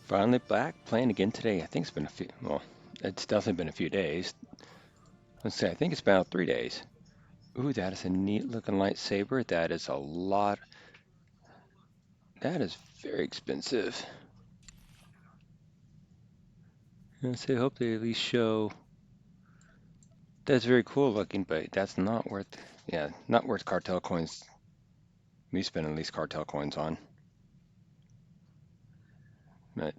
Finally back playing again today. I think it's been a few, well, it's definitely been a few days. Let's say, I think it's been about 3 days. Ooh, that is a neat looking lightsaber. That is a lot. That is very expensive. Let's say, hope they at least show. That's very cool looking, but that's not worth, yeah, not worth cartel coins. Me spending at least cartel coins on. But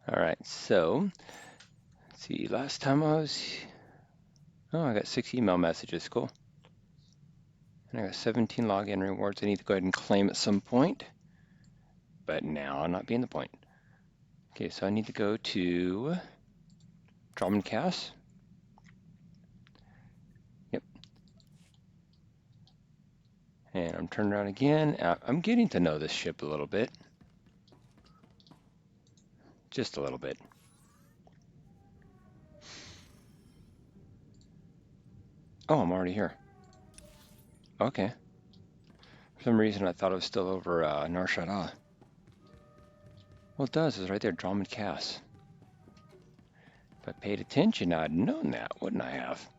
all right, so let's see. Last time I was, oh, I got 6 email messages. Cool. And I got 17 login rewards. I need to go ahead and claim at some point, but now not being the point. Okay, so I need to go to Dromund Kaas. Yep. And I'm turning around again. I'm getting to know this ship a little bit. Just a little bit. Oh, I'm already here. Okay. For some reason I thought it was still over Nar Shaddaa. Well, it does. It's right there, Dromund Kaas. If I paid attention, I'd known that, wouldn't I have?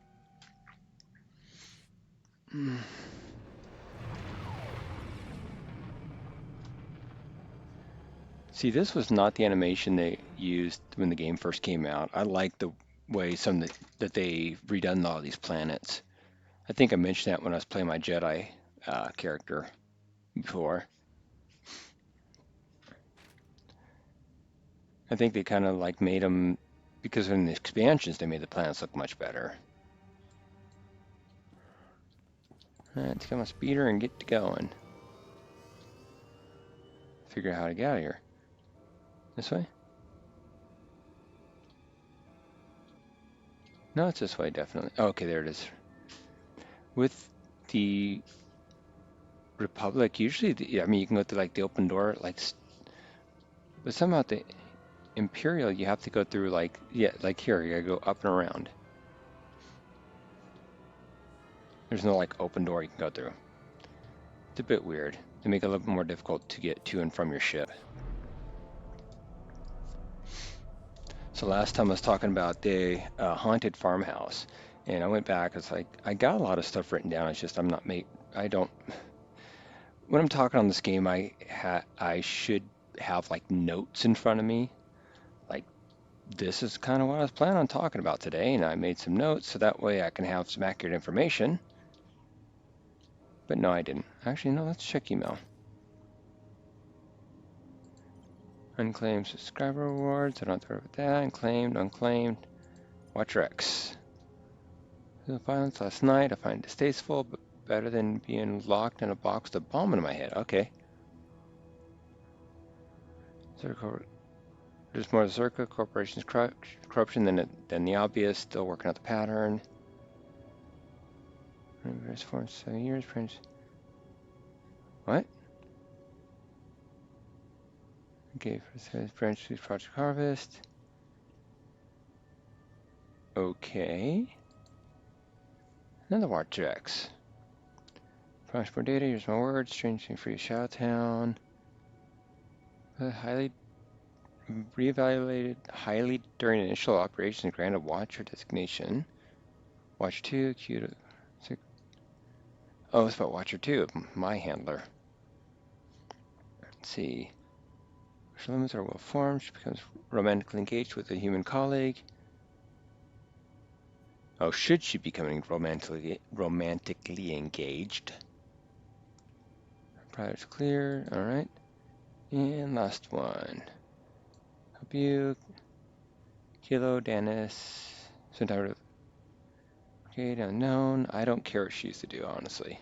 See, this was not the animation they used when the game first came out. I like the way that they redone all these planets. I think I mentioned that when I was playing my Jedi character before. I think they kind of like made them, because in the expansions they made the planets look much better. Let's get my speeder and get to going. Figure out how to get out of here. This way? No, it's this way, definitely. Oh, okay, there it is. With the Republic, usually, I mean, you can go through like the open door, like, but somehow the Imperial, you have to go through like, yeah, like here, you gotta go up and around. There's no like open door you can go through. It's a bit weird. They make it a little bit more difficult to get to and from your ship. So last time I was talking about the haunted farmhouse, and I went back. It's like I got a lot of stuff written down. It's just I'm not I don't. When I'm talking on this game, I should have like notes in front of me. Like this is kind of what I was planning on talking about today, and I made some notes so that way I can have some accurate information. But no, I didn't. Actually, no. Let's check email. Unclaimed subscriber rewards. I don't have to worry about that. Unclaimed, unclaimed. Watcher X. The violence last night. I find it distasteful, but better than being locked in a box with a bomb in my head. Okay. There's more Zerka Corporation's corruption than the obvious. Still working out the pattern. Various forms, 7 years. What? Okay, for branch to Project Harvest. Okay. Another Watcher X. Project more data. Here's my words. Strange thing for you, Shadowtown. Highly reevaluated highly during initial operation, granted Watcher designation. Watcher 2, Q to 6. Oh, it's about Watcher 2, my handler. Let's see. Social limits are well formed. She becomes romantically engaged with a human colleague. Oh, should she becoming romantically engaged? Prior's clear. All right. And last one. Help you. Kilo, Dennis. Sometime. Okay, unknown. I don't care what she used to do, honestly.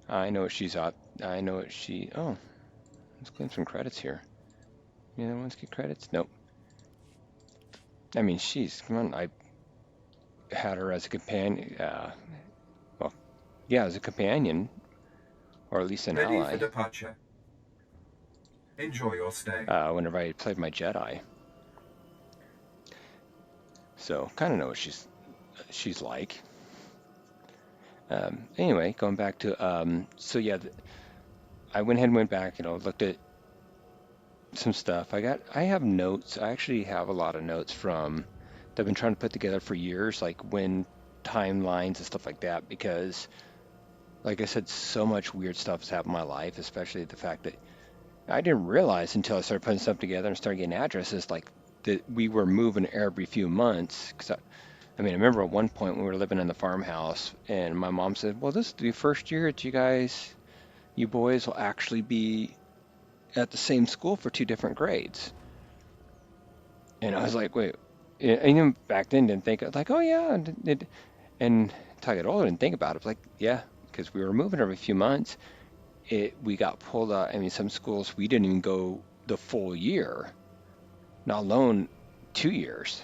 I know what she's up. I know what she. Oh, let's claim some credits here. The other ones get credits? Nope. I mean, she's. Come on, I had her as a companion. Well, yeah, as a companion, or at least an Ready ally. for departure. Enjoy your stay. Whenever I played my Jedi. So kind of know what she's like. Anyway, going back to so yeah, I went ahead and went back, looked at some stuff. I have notes. I actually have a lot of notes from that I've been trying to put together for years, like when timelines and stuff like that, because like I said, so much weird stuff has happened in my life, especially the fact that I didn't realize until I started putting stuff together and started getting addresses like that we were moving every few months. Because I mean, I remember at one point when we were living in the farmhouse, and my mom said, "Well, this is the first year that you boys will actually be at the same school for 2 different grades." And I was like, "Wait." And even back then, didn't think like, "Oh yeah," and until I got older, didn't think about it. Like, yeah, because we were moving every few months. We got pulled out. I mean, some schools we didn't even go the full year, not alone 2 years.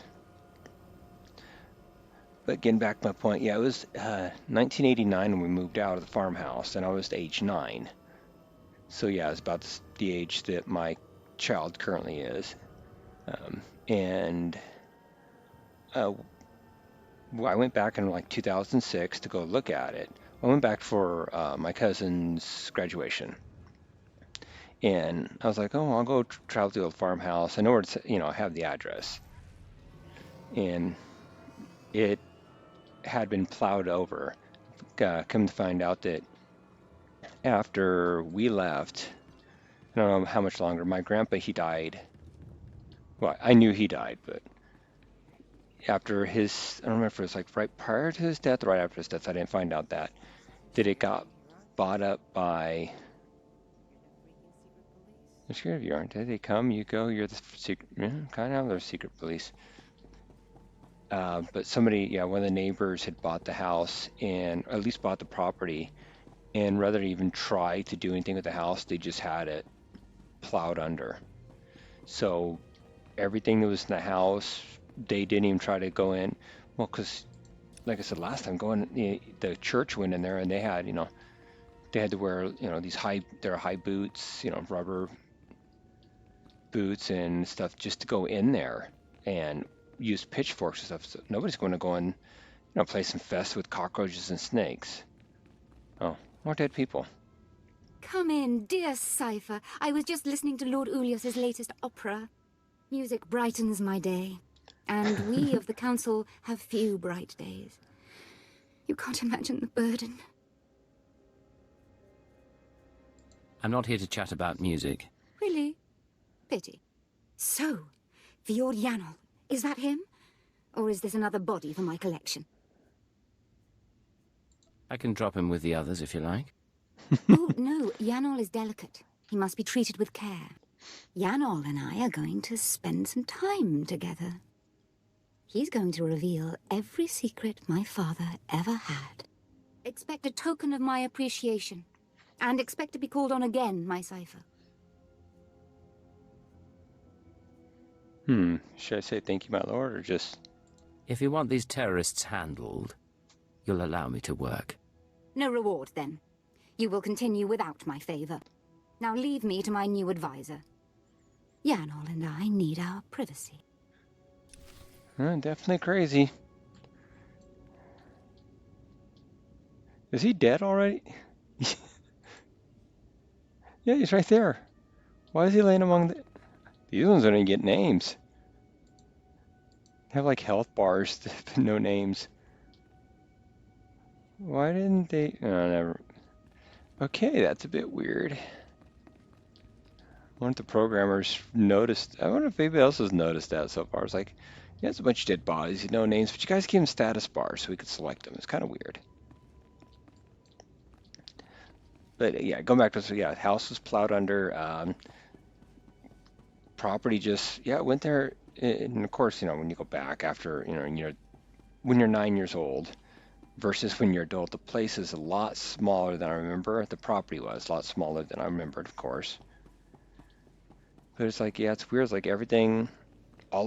But getting back to my point, yeah, it was 1989 when we moved out of the farmhouse, and I was age 9. So yeah, it's about the age that my child currently is. And I went back in like 2006 to go look at it. I went back for my cousin's graduation. And I was like, oh, I'll go travel to the old farmhouse. I know where it's, I have the address. And it had been plowed over. Come to find out that after we left, I don't know how much longer, my grandpa, he died. Well, I knew he died, but after his, I don't remember if it was like right prior to his death or right after his death, I didn't find out that it got bought up by, I'm scared of you, aren't they? They come, you go, you're the secret, kind of, they're secret police. But somebody, yeah, one of the neighbors had bought the house and or at least bought the property, and rather than even try to do anything with the house, they just had it plowed under. So everything that was in the house, they didn't even try to go in. Well, because like I said last time, the church went in there and they had, they had to wear, these their high boots, rubber boots and stuff just to go in there and use pitchforks and stuff. So nobody's going to go in, place infested with cockroaches and snakes. Oh, more dead people. Come in, dear Cypher. I was just listening to Lord Ulius's latest opera. Music brightens my day, and we of the council have few bright days. You can't imagine the burden. I'm not here to chat about music. Really? Pity. So, Fjord Yanol, is that him? Or is this another body for my collection? I can drop him with the others if you like. Oh, no, Yanol is delicate. He must be treated with care. Yanol and I are going to spend some time together. He's going to reveal every secret my father ever had. Expect a token of my appreciation. And expect to be called on again, my Cypher. Should I say thank you, my lord, or just... If you want these terrorists handled, you'll allow me to work. No reward, then. You will continue without my favor. Now leave me to my new advisor. Yanol and I need our privacy. Definitely crazy. Is he dead already? Yeah, he's right there. Why is he laying among the... These ones don't even get names. They have like health bars, no names. Why didn't they... Oh, never... Okay, that's a bit weird. I wonder if the programmers noticed... I wonder if anybody else has noticed that so far. It's like, yeah, it's a bunch of dead bodies, no names, but you guys give them status bars so we could select them. It's kind of weird. But yeah, going back to, so yeah, house was plowed under. Property just, yeah, went there. And of course, when you go back after, when you're 9 years old versus when you're adult, the place is a lot smaller than I remember. The property was a lot smaller than I remembered, of course. But it's like, yeah, it's weird. It's like everything we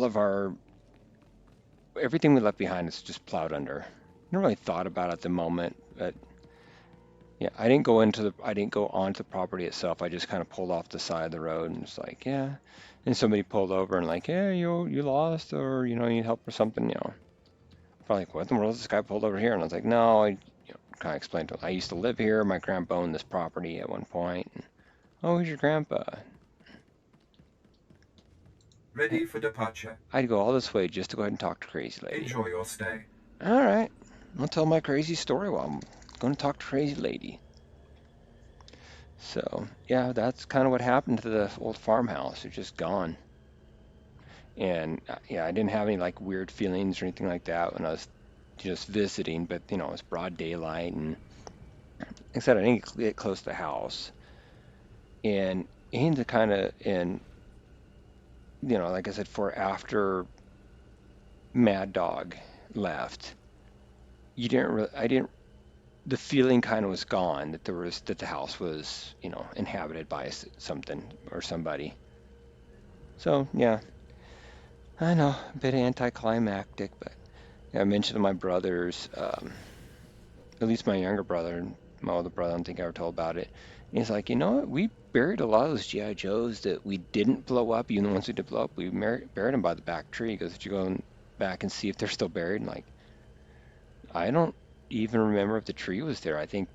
left behind is just plowed under. I never really thought about it at the moment, but Yeah, I didn't go onto the property itself. I just kind of pulled off the side of the road and was like, yeah. And somebody pulled over and like, yeah, you lost or you need help or something, Probably like, what in the world is this guy pulled over here? And I was like, no, I kind of explained to him, I used to live here. My grandpa owned this property at one point. And, oh, who's your grandpa? Ready for departure. I'd go all this way just to go ahead and talk to Crazy Lady. Enjoy your stay. All right, I'll tell my crazy story while I'm going to talk to Crazy Lady. So, yeah, that's kind of what happened to the old farmhouse. It's just gone. And yeah, I didn't have any like weird feelings or anything like that when I was just visiting, but it was broad daylight and like I said, I didn't get close to the house. And into kind of like I said, for after Mad Dog left, the feeling kind of was gone that the house was, inhabited by something or somebody. So, yeah, I know, a bit anticlimactic, but yeah, I mentioned to my brothers, at least my younger brother, my older brother, I don't think I ever told about it. And he's like, you know what? We buried a lot of those GI Joes that we didn't blow up. Even the ones we did blow up, we buried them by the back tree. He goes, did you go back and see if they're still buried? And like, I don't even remember if the tree was there. I think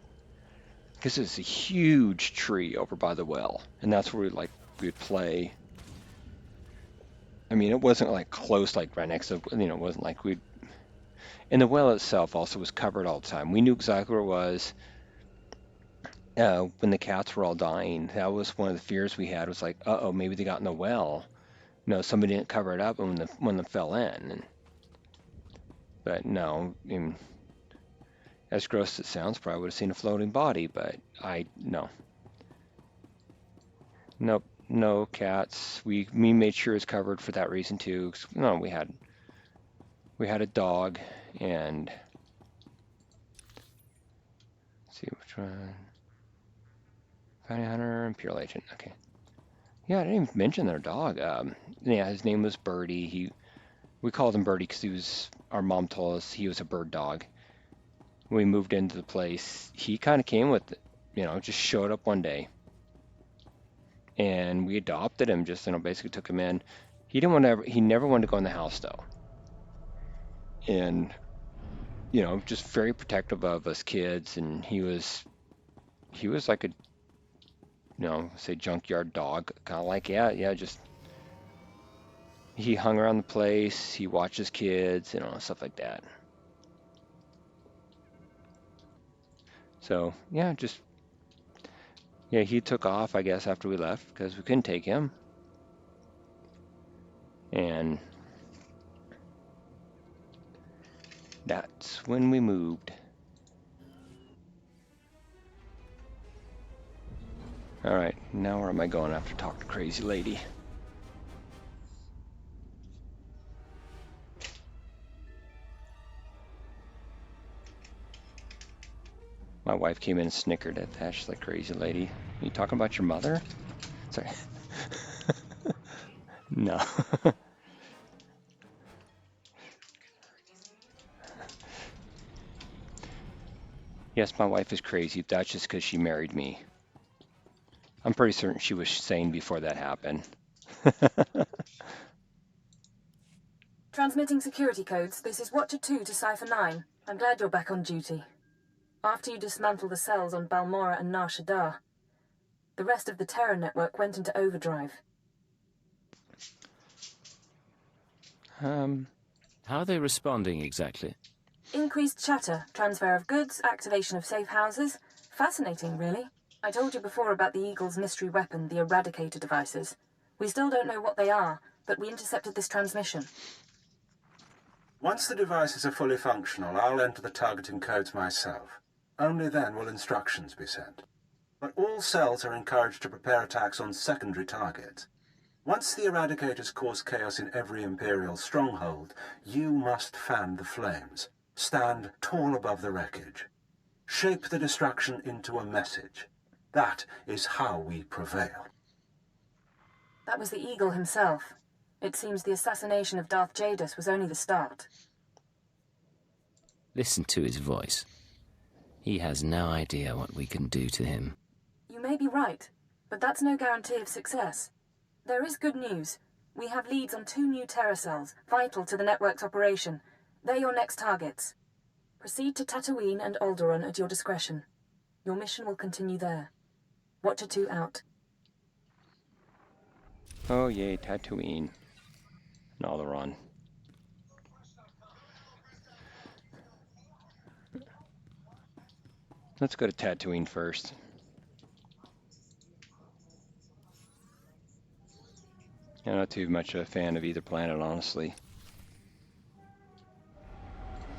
because it's a huge tree over by the well, and that's where we'd play. I mean, it wasn't like close, like right next to, it wasn't like we'd. And the well itself also was covered all the time. We knew exactly where it was. When the cats were all dying, that was one of the fears we had. Was like, uh-oh, maybe they got in the well. No, somebody didn't cover it up, and when they fell in. But no, I mean, as gross as it sounds, probably would have seen a floating body. But no. Nope, no cats. We made sure it was covered for that reason too. No, we had a dog, and let's see which one. Bounty hunter, Imperial agent. Okay. Yeah, I didn't even mention their dog. Yeah, his name was Birdie. We called him Birdie because our mom told us he was a bird dog. When we moved into the place, he kind of came with it, just showed up one day. And we adopted him, just, basically took him in. He never wanted to go in the house though. And, just very protective of us kids. And he was like a, say junkyard dog, kind of like, yeah, just, he hung around the place, he watched his kids, stuff like that. So, yeah, he took off, I guess, after we left because we couldn't take him. And that's when we moved. All right, now where am I going after talking to Crazy Lady? My wife came in and snickered at that. She's like, Crazy Lady, are you talking about your mother? Sorry. No. Yes, my wife is crazy. That's just because she married me. I'm pretty certain she was sane before that happened. Transmitting security codes. This is Watcher 2 to Cipher 9. I'm glad you're back on duty. After you dismantled the cells on Balmora and Nar Shaddaa, the rest of the Terra network went into overdrive. How are they responding exactly? Increased chatter, transfer of goods, activation of safe houses. Fascinating, really. I told you before about the Eagle's mystery weapon, the Eradicator devices. We still don't know what they are, but we intercepted this transmission. Once the devices are fully functional, I'll enter the targeting codes myself. Only then will instructions be sent. But all cells are encouraged to prepare attacks on secondary targets. Once the Eradicators cause chaos in every Imperial stronghold, you must fan the flames. Stand tall above the wreckage. Shape the destruction into a message. That is how we prevail. That was the Eagle himself. It seems the assassination of Darth Jadus was only the start. Listen to his voice. He has no idea what we can do to him. You may be right, but that's no guarantee of success. There is good news. We have leads on 2 new terror cells, vital to the network's operation. They're your next targets. Proceed to Tatooine and Alderaan at your discretion. Your mission will continue there. Watcher 2 out. Oh yay, Tatooine. And Alderaan. Let's go to Tatooine first. I'm not too much a fan of either planet, honestly.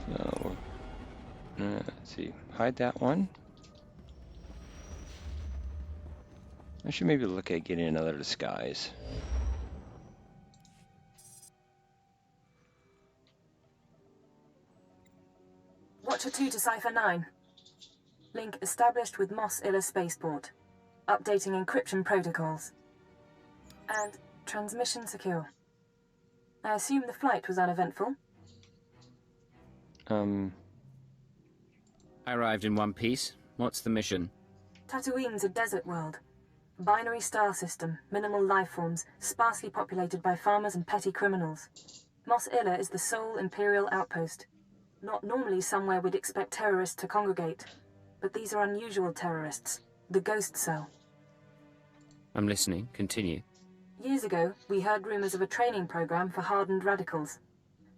So, let's see. Hide that one. I should maybe look at getting another disguise. Watcher 2 to Cipher 9. Link established with Mos Illa Spaceport. Updating encryption protocols. And transmission secure. I assume the flight was uneventful? I arrived in one piece. What's the mission? Tatooine's a desert world. Binary star system, minimal life forms, sparsely populated by farmers and petty criminals. Mos Illa is the sole Imperial outpost. Not normally somewhere we'd expect terrorists to congregate. But these are unusual terrorists. The Ghost Cell. I'm listening. Continue. Years ago, we heard rumors of a training program for hardened radicals.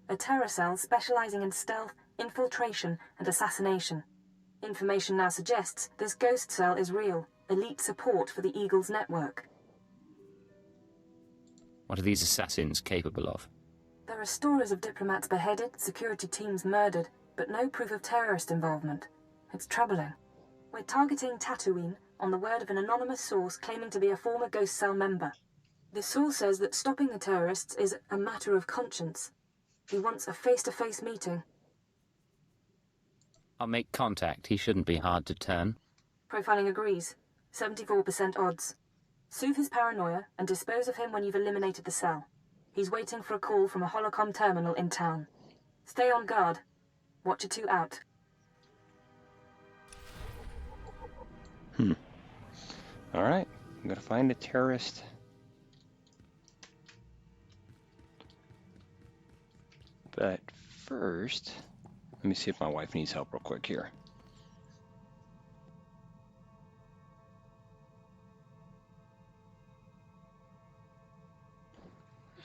A terror cell specializing in stealth, infiltration, and assassination. Information now suggests this Ghost Cell is real. Elite support for the Eagles network. What are these assassins capable of? There are stories of diplomats beheaded, security teams murdered, but no proof of terrorist involvement. It's troubling. We're targeting Tatooine on the word of an anonymous source claiming to be a former Ghost Cell member. The source says that stopping the terrorists is a matter of conscience. He wants a face-to-face meeting. I'll make contact. He shouldn't be hard to turn. Profiling agrees. 74% odds. Soothe his paranoia and dispose of him when you've eliminated the cell. He's waiting for a call from a holocom terminal in town. Stay on guard. Watcher 2 out. Alright, I'm gonna find a terrorist. But first, let me see if my wife needs help real quick here.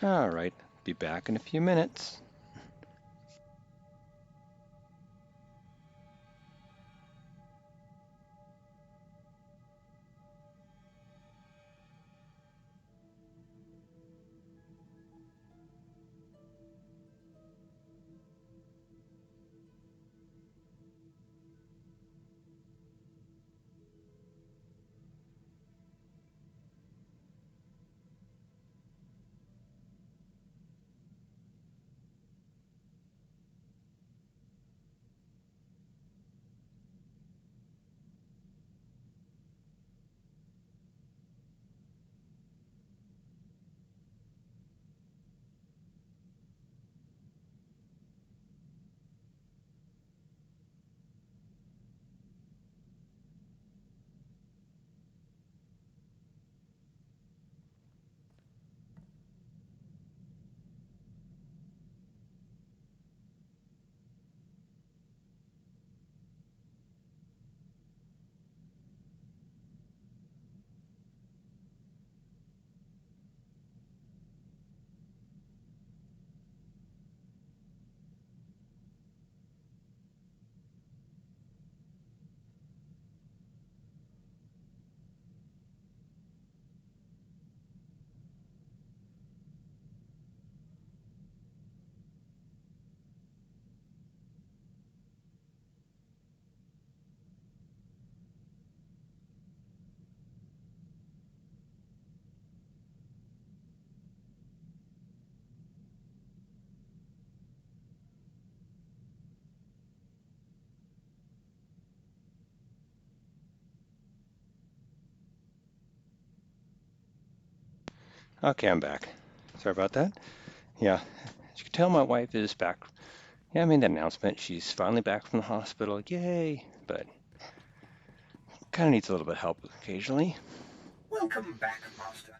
Alright, be back in a few minutes. Okay, I'm back. Sorry about that. Yeah, as you can tell, my wife is back. Yeah, I made that announcement. She's finally back from the hospital. Yay! But kind of needs a little bit of help occasionally. Welcome back, Master.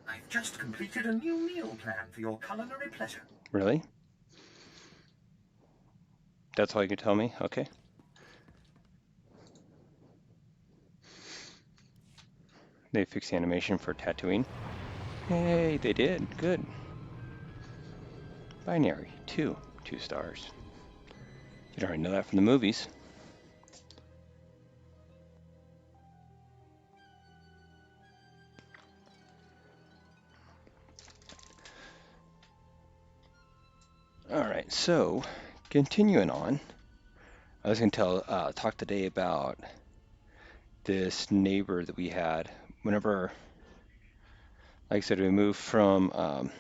I've just completed a new meal plan for your culinary pleasure. Really? That's all you can tell me? Okay. They fixed the animation for Tatooine. Hey, they did. Good. Binary. 2 stars. You already know that from the movies. All right, so continuing on, I was going to talk today about this neighbor that we had. Whenever, like I said, we moved from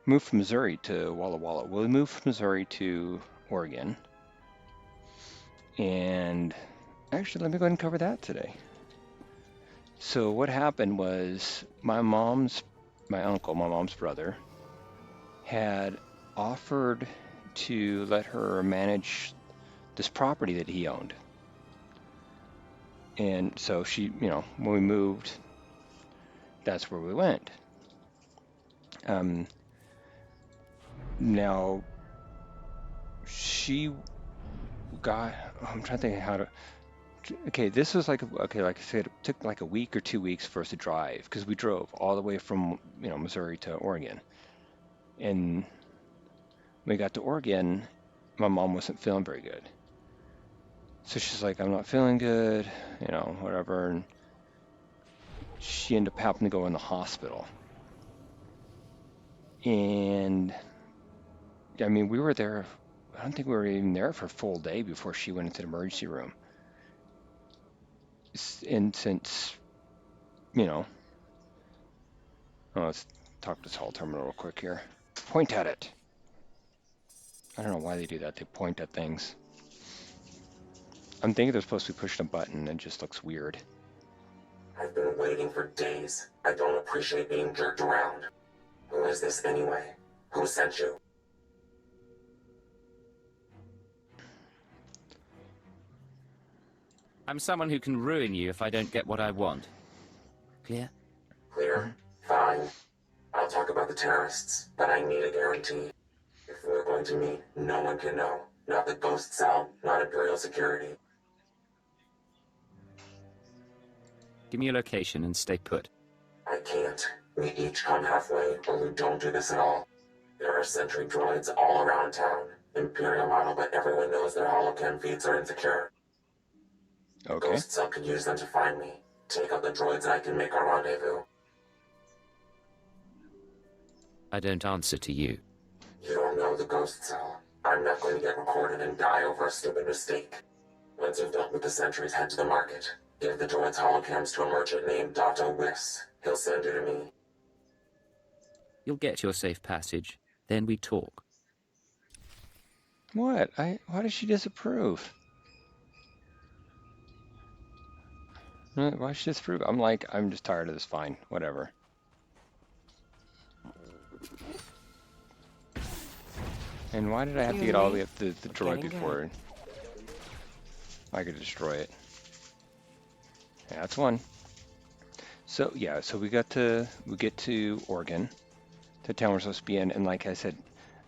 Missouri to Walla Walla. Well, we moved from Missouri to Oregon, and actually, let me go ahead and cover that today. So what happened was my mom's brother, had offered to let her manage this property that he owned. And so she, when we moved, that's where we went. Now, she got, I'm trying to think how to, okay, this was like I said, it took like a week or 2 weeks for us to drive, because we drove all the way from, Missouri to Oregon. And when we got to Oregon, my mom wasn't feeling very good. So she's like, I'm not feeling good, whatever. And she ended up having to go in the hospital. And, I mean, we were there, I don't think we were even there for a full day before she went into the emergency room. And since, let's talk to this holoterminal real quick here. Point at it. I don't know why they do that. They point at things. I'm thinking they're supposed to be pushing a button, and it just looks weird. I've been waiting for days. I don't appreciate being jerked around. Who is this anyway? Who sent you? I'm someone who can ruin you if I don't get what I want. Clear? Clear? Fine. I'll talk about the terrorists, but I need a guarantee. If we're going to meet, no one can know. Not the ghost cell, not Imperial security. Give me your location and stay put. I can't. We each come halfway, or we don't do this at all. There are sentry droids all around town. Imperial model, but everyone knows their holocam feeds are insecure. Okay. Ghost cell could use them to find me. Take out the droids and I can make our rendezvous. I don't answer to you. You don't know the ghost cell. I'm not going to get recorded and die over a stupid mistake. Once you've dealt with the sentries, head to the market. Give the droid's holocams to a merchant named Dr. Wiss. He'll send you to me. You'll get your safe passage, then we talk. What? Why does she disapprove? Why does she disapprove? I'm just tired of this. Fine, whatever. And why did I have to get all the way up the droid before I could destroy it? Yeah, that's one. So yeah, so we get to Oregon, the town we're supposed to be in, and like I said,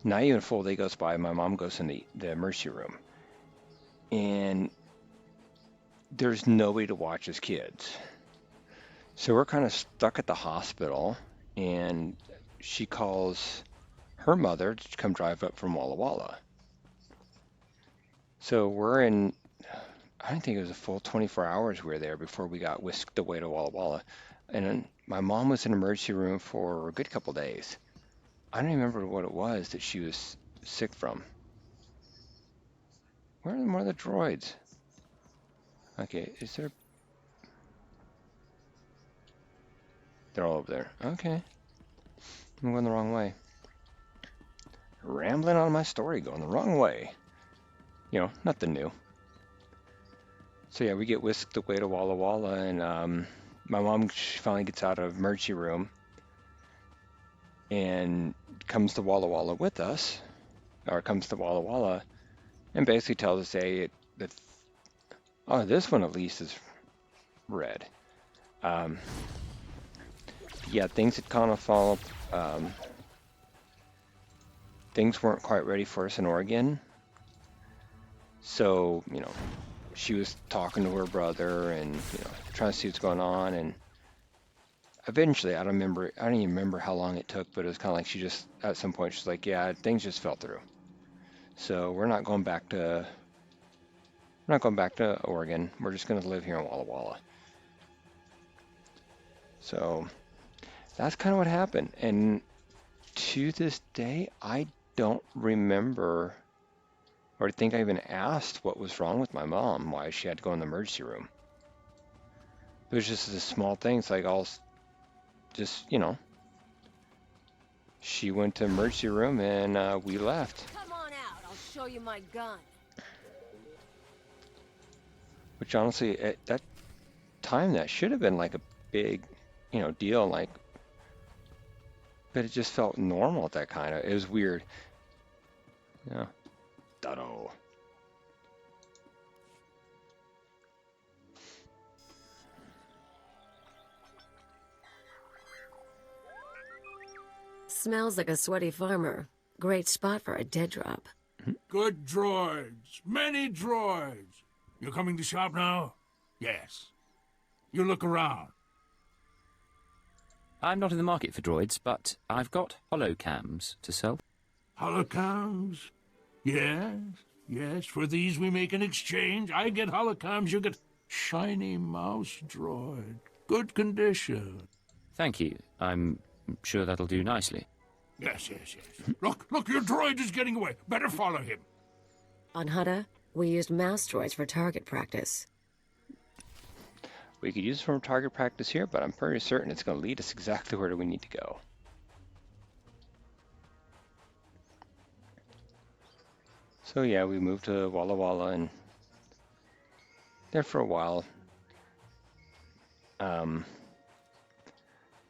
not even a full day goes by. My mom goes in the emergency room, and there's nobody to watch as kids. So we're kind of stuck at the hospital, and she calls her mother to come drive up from Walla Walla. So we're in, I don't think it was a full 24 hours we were there before we got whisked away to Walla Walla. And then my mom was in the emergency room for a good couple days. I don't even remember what it was that she was sick from. Where are more of the droids? Okay, is there... They're all over there. Okay. I'm going the wrong way. Rambling on my story, going the wrong way. Nothing new. So yeah, we get whisked away to Walla Walla, and my mom finally gets out of emergency room and comes to Walla Walla with us, or comes to Walla Walla, and basically tells us, hey, Oh, this one at least is red. Yeah, things had kind of fallen. Things weren't quite ready for us in Oregon. So, you know, she was talking to her brother and, you know, trying to see what's going on. And eventually, I don't even remember how long it took, but it was kind of like she just, at some point, she's like, yeah, things just fell through. So we're not going back to Oregon. We're just going to live here in Walla Walla. So that's kind of what happened. And to this day, I don't remember or think I even asked what was wrong with my mom, why she had to go in the emergency room. It was just this small thing. It's like just, you know, she went to emergency room and we left. Come on out, I'll show you my gun. Which honestly, at that time, that should have been like a big, you know, deal. Like, but it just felt normal at that kind of. It was weird. Yeah. Dunno. Smells like a sweaty farmer. Great spot for a dead drop. Good droids. Many droids. You coming to shop now? Yes. You look around. I'm not in the market for droids, but I've got holocams to sell. Holocams? Yes, yes. For these we make an exchange. I get holocams, you get shiny mouse droid. Good condition. Thank you. I'm sure that'll do nicely. Yes. Look, your droid is getting away. Better follow him. On Hutta, we used mouse droids for target practice. We could use it from target practice here, but I'm pretty certain it's going to lead us exactly where we need to go. So yeah, we moved to Walla Walla and there for a while. But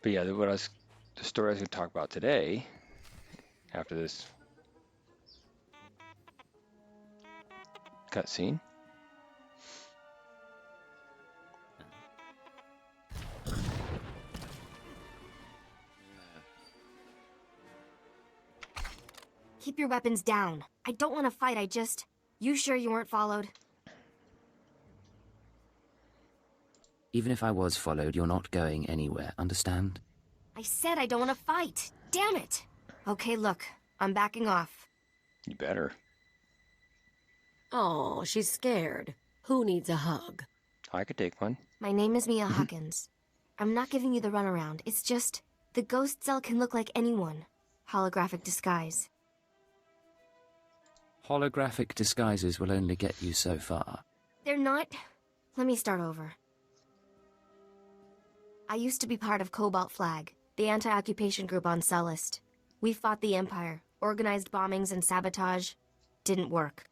yeah, the story I was going to talk about today, after this cutscene. Keep your weapons down. I don't want to fight, You sure you weren't followed? Even if I was followed, you're not going anywhere, understand? I said I don't want to fight. Damn it. Okay, look. I'm backing off. You better. Oh, she's scared. Who needs a hug? I could take one. My name is Mia Hawkins. I'm not giving you the runaround. It's just, the ghost cell can look like anyone. Holographic disguise. Holographic disguises will only get you so far. They're not... Let me start over. I used to be part of Cobalt Flag, the anti-occupation group on Sullust. We fought the Empire, organized bombings and sabotage. Didn't work.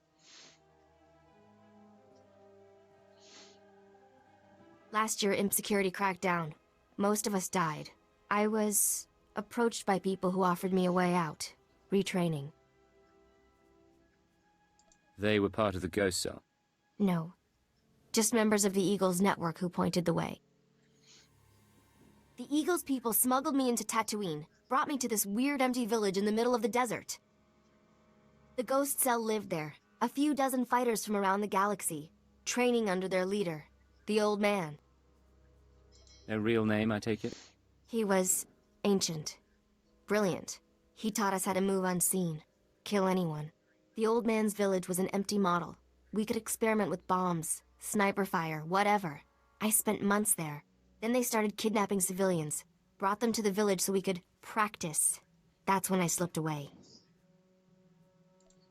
Last year, Imp Security cracked down. Most of us died. I was approached by people who offered me a way out. Retraining. They were part of the ghost cell? No. Just members of the Eagles network who pointed the way. The Eagles people smuggled me into Tatooine, brought me to this weird empty village in the middle of the desert. The ghost cell lived there, a few dozen fighters from around the galaxy, training under their leader, the Old Man. No real name, I take it? He was ancient. Brilliant. He taught us how to move unseen, kill anyone. The Old Man's village was an empty model. We could experiment with bombs, sniper fire, whatever. I spent months there. Then they started kidnapping civilians, brought them to the village so we could practice. That's when I slipped away.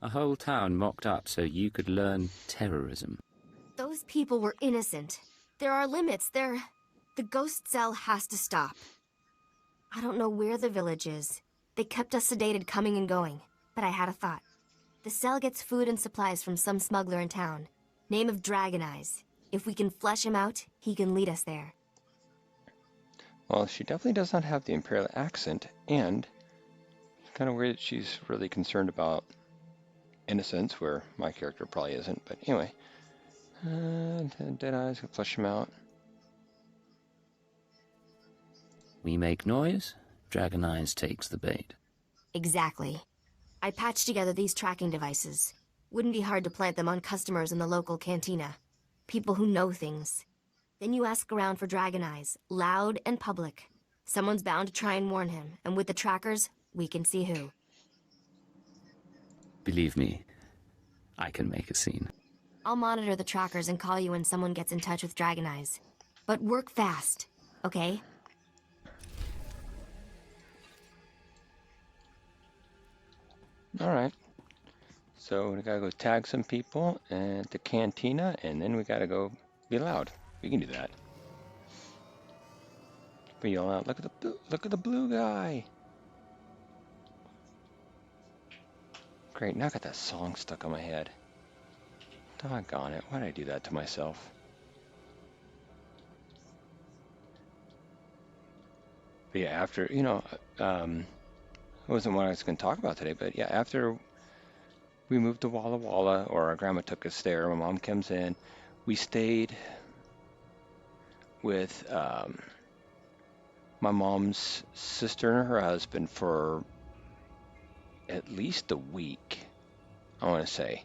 A whole town mocked up so you could learn terrorism. Those people were innocent. There are limits. The ghost cell has to stop. I don't know where the village is. They kept us sedated coming and going, but I had a thought. The cell gets food and supplies from some smuggler in town. Name of Dragon Eyes. If we can flesh him out, he can lead us there. Well, she definitely does not have the Imperial accent, and it's kind of weird that she's really concerned about innocence, where my character probably isn't, but anyway. Dead eyes, can flush them out. We make noise, Dragon Eyes takes the bait. Exactly. I patched together these tracking devices. Wouldn't be hard to plant them on customers in the local cantina. People who know things. Then you ask around for Dragon Eyes, loud and public. Someone's bound to try and warn him, and with the trackers, we can see who. Believe me, I can make a scene. I'll monitor the trackers and call you when someone gets in touch with Dragon Eyes. But work fast, okay? Alright. So we gotta go tag some people at the cantina, and then we gotta go be loud. We can do that. We yell out, look at the blue guy. Great, now I got that song stuck on my head. Doggone it, why did I do that to myself? But yeah, after, you know, it wasn't what I was going to talk about today, but yeah, after we moved to Walla Walla, or our grandma took us there, my mom comes in, we stayed with my mom's sister and her husband for at least a week, I want to say,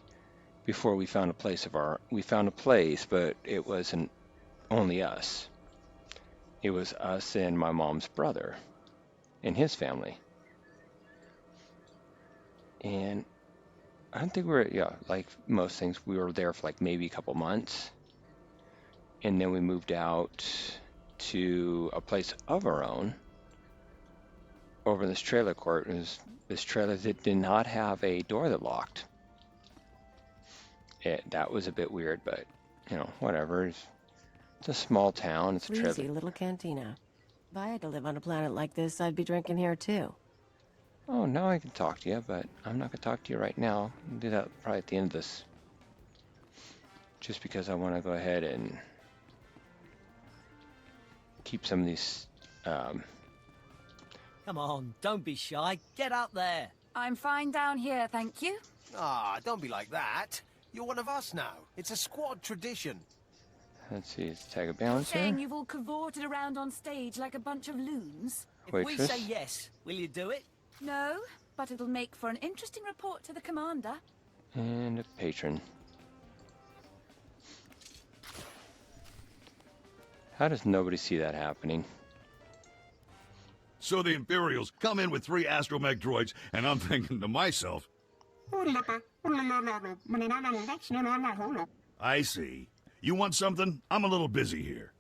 before we found a place but it wasn't only us. It was us and my mom's brother and his family. And I don't think like most things, we were there for like maybe a couple months. And then we moved out to a place of our own over in this trailer court. It was this trailer that did not have a door that locked. That was a bit weird, but, you know, whatever. It's a small town. It's a trailer. Sleazy little cantina. If I had to live on a planet like this, I'd be drinking here too. Oh, now I can talk to you, but I'm not going to talk to you right now. I'll do that probably at the end of this. Just because I want to go ahead and keep some of these... Come on, don't be shy. Get up there. I'm fine down here, thank you. Ah, don't be like that. You're one of us now. It's a squad tradition. Let's see, let's tag a bouncer. Saying you've all cavorted around on stage like a bunch of loons? If we say yes, will you do it? No, but it'll make for an interesting report to the commander. And a patron. How does nobody see that happening? So the Imperials come in with 3 astromech droids, and I'm thinking to myself, I see. You want something? I'm a little busy here.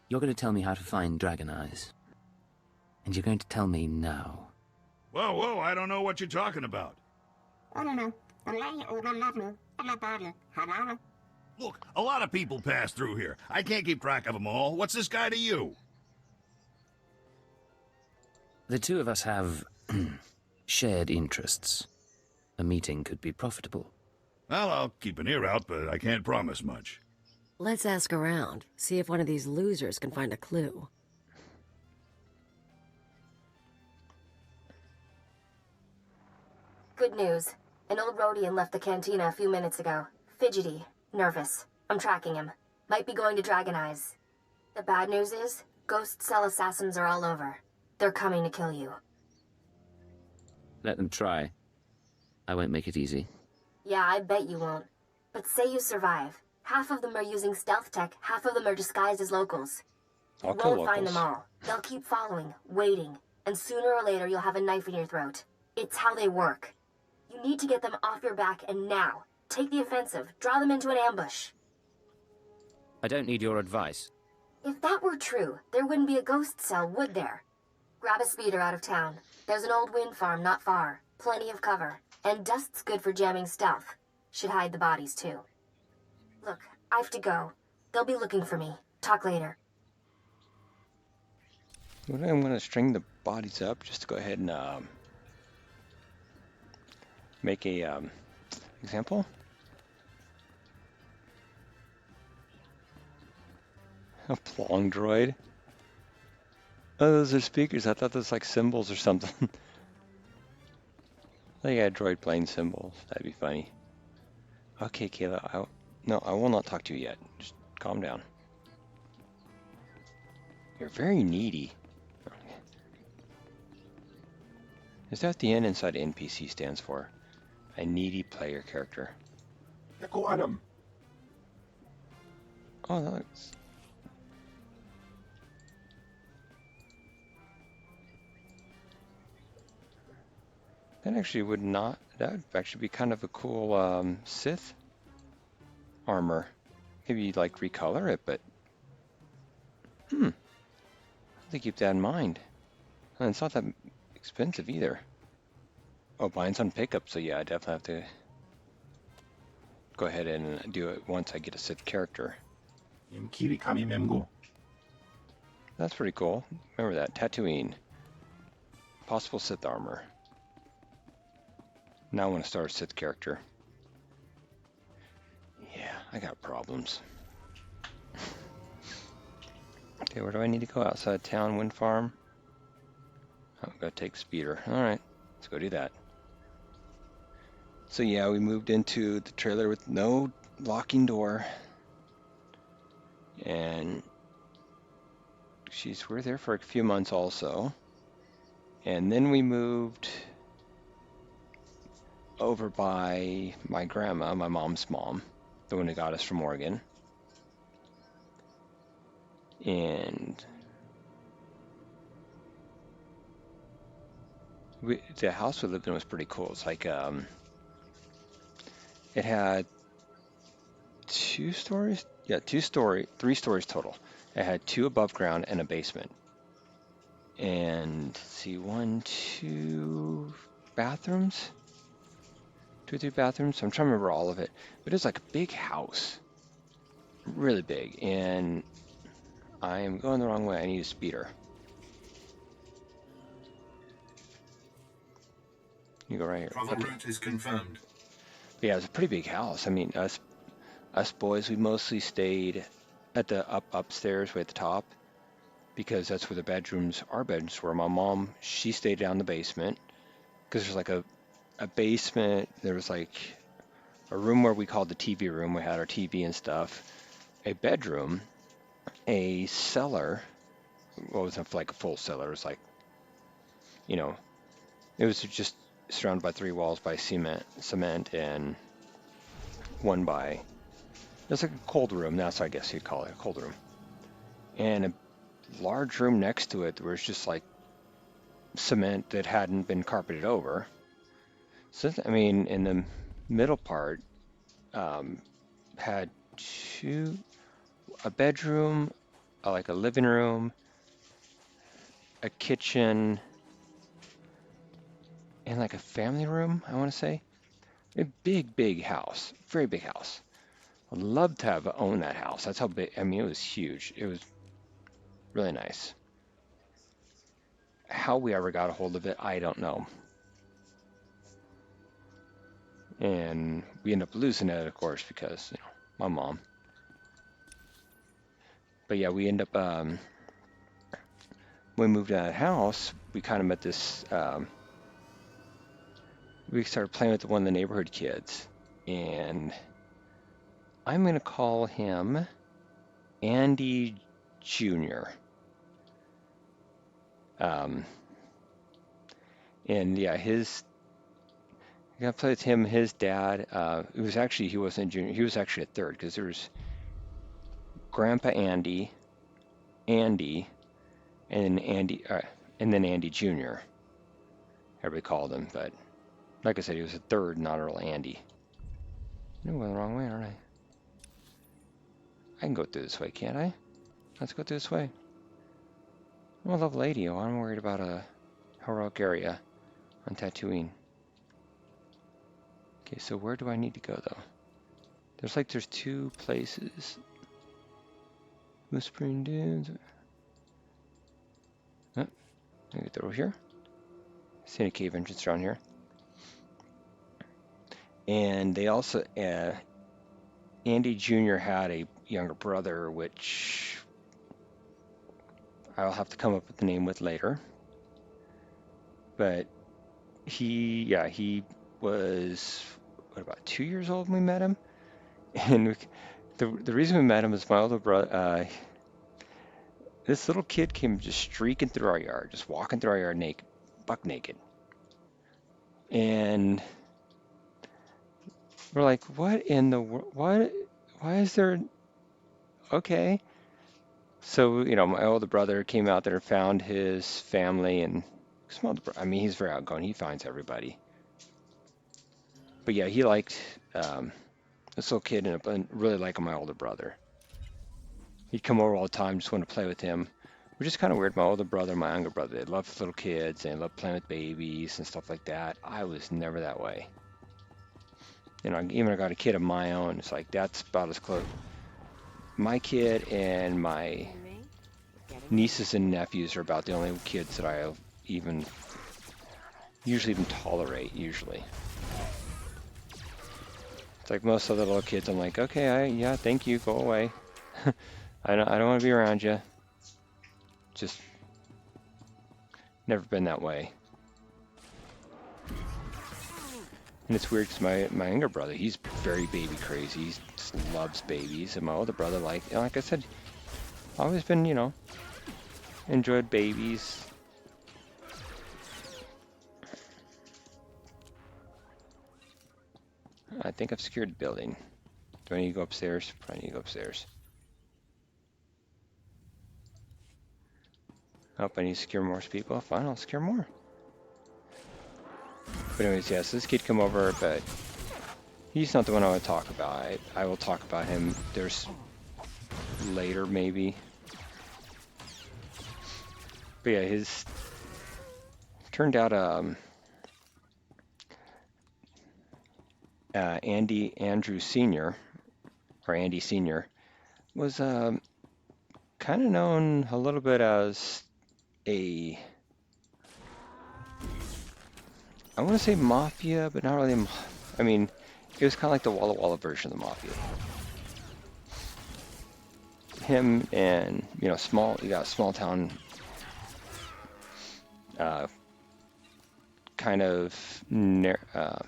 You're going to tell me how to find Dragon Eyes. And you're going to tell me now. Whoa, I don't know what you're talking about. Look, a lot of people pass through here. I can't keep track of them all. What's this guy to you? The two of us have shared interests. A meeting could be profitable. Well, I'll keep an ear out, but I can't promise much. Let's ask around, see if one of these losers can find a clue. Good news. An old Rhodian left the cantina a few minutes ago. Fidgety. Nervous. I'm tracking him. Might be going to Dragon Eyes. The bad news is, ghost cell assassins are all over. They're coming to kill you. Let them try. I won't make it easy. Yeah, I bet you won't. But say you survive. Half of them are using stealth tech, half of them are disguised as locals. You won't find them all. They'll keep following, waiting, and sooner or later you'll have a knife in your throat. It's how they work. You need to get them off your back, and now. Take the offensive. Draw them into an ambush. I don't need your advice. If that were true, there wouldn't be a ghost cell, would there? Grab a speeder out of town. There's an old wind farm not far. Plenty of cover. And dust's good for jamming stealth. Should hide the bodies, too. Look, I have to go. They'll be looking for me. Talk later. I'm going to string the bodies up just to go ahead and make a example. A plong droid. Oh, those are speakers. I thought those were like symbols or something. They had droid playing symbols. That'd be funny. Okay, Kayla, no, I will not talk to you yet. Just calm down. You're very needy. Is that the N inside NPC stands for? A needy player character. Echo Adam. Oh, that's... That actually would not... That would actually be kind of a cool Sith armor. Maybe like recolor it, but... I have to keep that in mind. And it's not that expensive either. Oh, mine's on pickup, so yeah, I definitely have to go ahead and do it once I get a Sith character. That's pretty cool. Remember that, Tatooine. Possible Sith armor. Now I want to start a Sith character. Yeah, I got problems. Okay, where do I need to go? Outside town, wind farm? Oh, gotta take speeder. Alright, let's go do that. So yeah, we moved into the trailer with no locking door. And we're there for a few months also. And then we moved over by my grandma, my mom's mom, the one who got us from Oregon. And the house we lived in was pretty cool. It's like, it had 2 stories? Yeah, 3 stories total. It had 2 above ground and a basement. And, let's see, 2 bathrooms? 2 or 3 bathrooms? I'm trying to remember all of it. But it was like a big house. Really big. And I am going the wrong way. I need a speeder. You go right here. Travel route is confirmed. But yeah, it's a pretty big house. I mean, us boys, we mostly stayed at the upstairs, way at the top, because that's where our bedrooms were. My mom, she stayed down in the basement, because there's like a basement. There was like a room where we called the TV room. We had our TV and stuff. A bedroom, a cellar. Well, it wasn't like a full cellar. It was like, you know, it was just surrounded by 3 walls by cement, and one by... It's like a cold room. That's, I guess you'd call it a cold room. And a large room next to it where it's just like cement that hadn't been carpeted over. So, I mean, in the middle part, had a bedroom, like a living room, a kitchen, and like a family room, I want to say. A big house. Very big house. I'd love to have owned that house. That's how big. I mean, it was huge. It was really nice. How we ever got a hold of it, I don't know. And we ended up losing it, of course, because, you know, my mom. But yeah, we end up, when we moved to that house, we kind of met this, we started playing with one of the neighborhood kids, and I'm going to call him Andy Jr. And yeah, I got to play with him. His dad, he wasn't a junior, he was actually a third, because there was Grandpa Andy, and then Andy Jr. Everybody called him, but like I said, he was a third, not a real Andy. I'm going the wrong way, aren't I? I can go through this way, can't I? Let's go through this way. I'm a lovely lady. Oh, I'm worried about a heroic area on Tatooine. Okay, so where do I need to go, though? There's 2 places. Whispering Dunes. Oh, maybe through here. I see a cave entrance around here. And they also, Andy Jr. had a younger brother, which I'll have to come up with the name with later. But he was, about 2 years old when we met him? And the reason we met him is my older brother. This little kid came just streaking through our yard, just walking through our yard naked, buck naked. And we're like, what in the world? Why is there? Okay. So, my older brother came out there and found his family, and I mean, he's very outgoing. He finds everybody. But yeah, he liked this little kid and really liking my older brother. He'd come over all the time, just want to play with him, which is kind of weird. My older brother and my younger brother, they love little kids and love playing with babies and stuff like that. I was never that way. Even I got a kid of my own. It's like, that's about as close. My kid and my nieces and nephews are about the only kids that I usually even tolerate, usually. It's like most other little kids, I'm like, okay, yeah, thank you, go away. I don't want to be around you. Just never been that way. And it's weird because my younger brother, he's very baby crazy. He just loves babies. And my older brother, like I said, always been, enjoyed babies. I think I've secured the building. Do I need to go upstairs? Probably need to go upstairs. Oh, I need to secure more people. Fine, I'll secure more. But anyways, yes, this kid come over, but he's not the one I want to talk about. I will talk about him. There's later, maybe. But yeah, his turned out Andrew Sr. or Andy Sr. was kind of known a little bit as I want to say mafia, but not really. I mean, it was kind of like the Walla Walla version of the mafia. Him and, you got small town kind of, I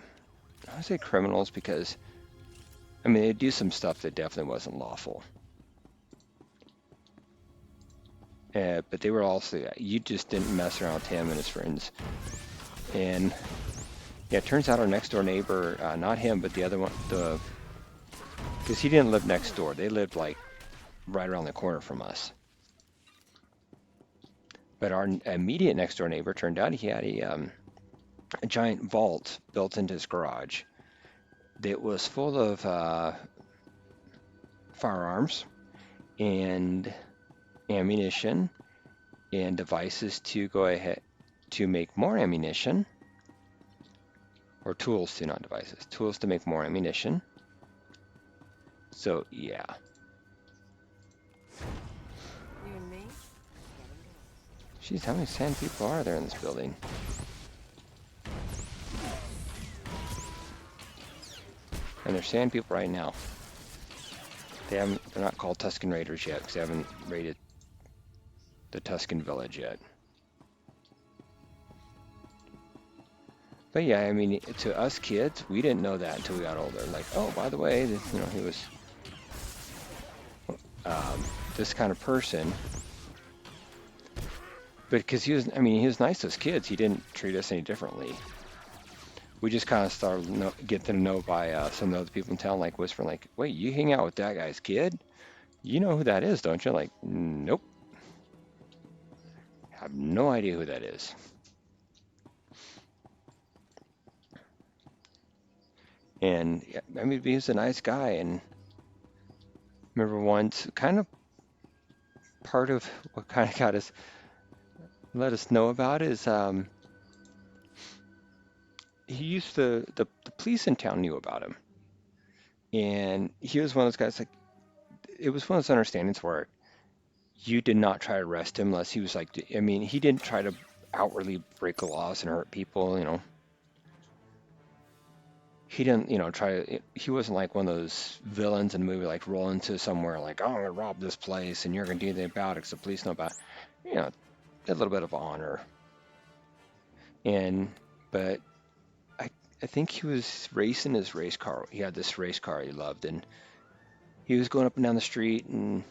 would say criminals because, I mean, they do some stuff that definitely wasn't lawful. But they were also, you just didn't mess around with him and his friends. And yeah, it turns out our next door neighbor, not him, but the other one, because he didn't live next door. They lived like right around the corner from us. But our immediate next door neighbor, turned out he had a giant vault built into his garage that was full of firearms and ammunition and devices to go ahead to make more ammunition, or tools to, not devices, tools to make more ammunition. So yeah. You and me? Jeez, how many sand people are there in this building? And they're sand people right now. They're not called Tusken Raiders yet because they haven't raided the Tusken village yet. But yeah, I mean, to us kids, we didn't know that until we got older. Like, oh, by the way, he was this kind of person. But because he was nice to us kids. He didn't treat us any differently. We just kind of started get to know by some of the other people in town, like whispering, like, wait, you hang out with that guy's kid? You know who that is, don't you? Like, nope. I have no idea who that is. And I mean, he was a nice guy. And remember once, kind of part of what kind of got us, let us know about is he used the police in town knew about him. And he was one of those guys, like, it was one of those understandings where you did not try to arrest him unless he was like, I mean, he didn't try to outwardly break the laws and hurt people, He didn't, he wasn't like one of those villains in the movie, like roll into somewhere like, oh, I'm going to rob this place and you're going to do anything about it because the police know about it. A little bit of honor. But I think he was racing his race car. He had this race car he loved, and he was going up and down the street, and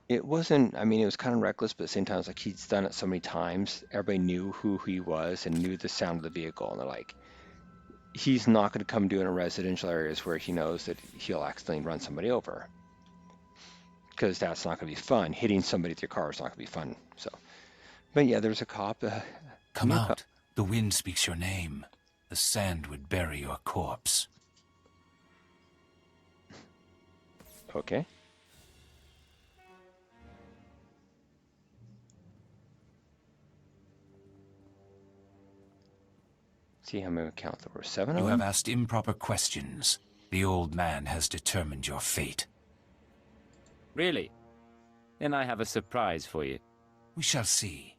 it wasn't, I mean, it was kind of reckless, but at the same time, it's like he's done it so many times. Everybody knew who he was and knew the sound of the vehicle, and they're like, he's not going to come do it in residential areas where he knows that he'll accidentally run somebody over, because that's not going to be fun. Hitting somebody with your car is not going to be fun. So, but yeah, there's a cop. Come out. The wind speaks your name. The sand would bury your corpse. Okay. See how many accounts there were? 7 of You them? have asked improper questions. The old man has determined your fate. Really? Then I have a surprise for you. We shall see.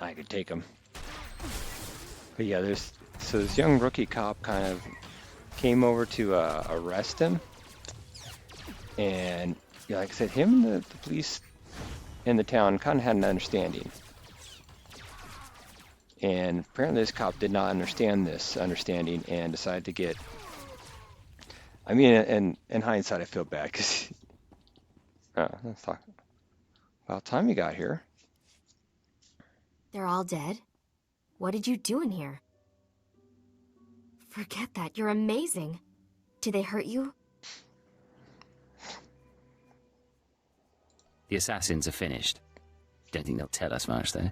I could take him. But yeah, so this young rookie cop kind of came over to arrest him, and yeah, like I said, him and the police in the town kind of had an understanding, and apparently this cop did not understand this understanding and decided to get, I mean, in hindsight I feel bad because let's talk about time you got here. They're all dead? What did you do in here? Forget that, you're amazing. Did they hurt you? The assassins are finished. Don't think they'll tell us much, though.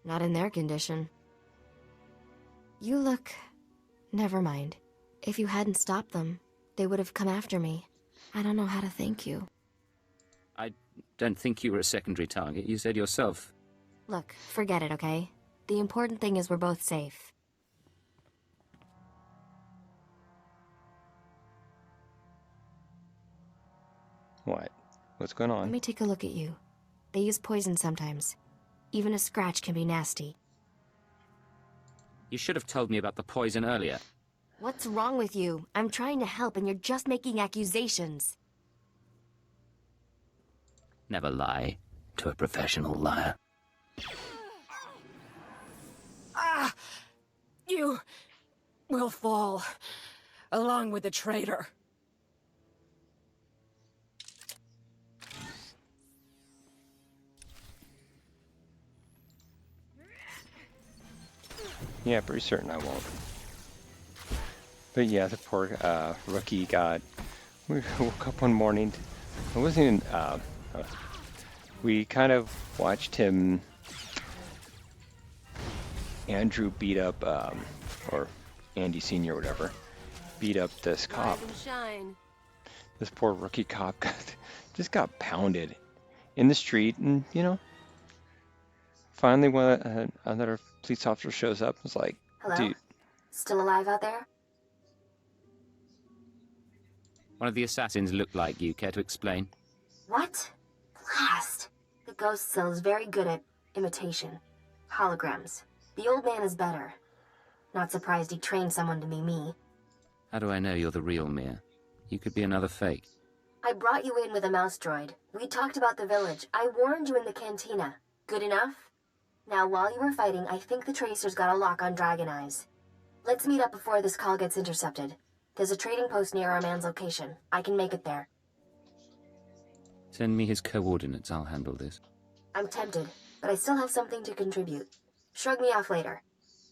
Not in their condition. You look... Never mind. If you hadn't stopped them, they would have come after me. I don't know how to thank you. I don't think you were a secondary target. You said yourself. Look, forget it, okay? The important thing is we're both safe. What? What's going on? Let me take a look at you. They use poison sometimes. Even a scratch can be nasty. You should have told me about the poison earlier. What's wrong with you? I'm trying to help and you're just making accusations. Never lie to a professional liar. Ah! You will fall, along with the traitor. Yeah, pretty certain I won't. But yeah, the poor rookie got... We woke up one morning. It wasn't even... we kind of watched him... Andrew beat up... or Andy Sr. or whatever. Beat up this cop. Rise and shine. This poor rookie cop just got pounded in the street, and, you know... Finally, when another police officer shows up, it's like, Hello? dude... Still alive out there? One of the assassins looked like you. Care to explain? What? Blast! The ghost cell is very good at imitation. Holograms. The old man is better. Not surprised he trained someone to be me. How do I know you're the real Mia? You could be another fake. I brought you in with a mouse droid. We talked about the village. I warned you in the cantina. Good enough? Now, while you were fighting, I think the tracers got a lock on Dragon Eyes. Let's meet up before this call gets intercepted. There's a trading post near our man's location. I can make it there. Send me his coordinates. I'll handle this. I'm tempted, but I still have something to contribute. Shrug me off later.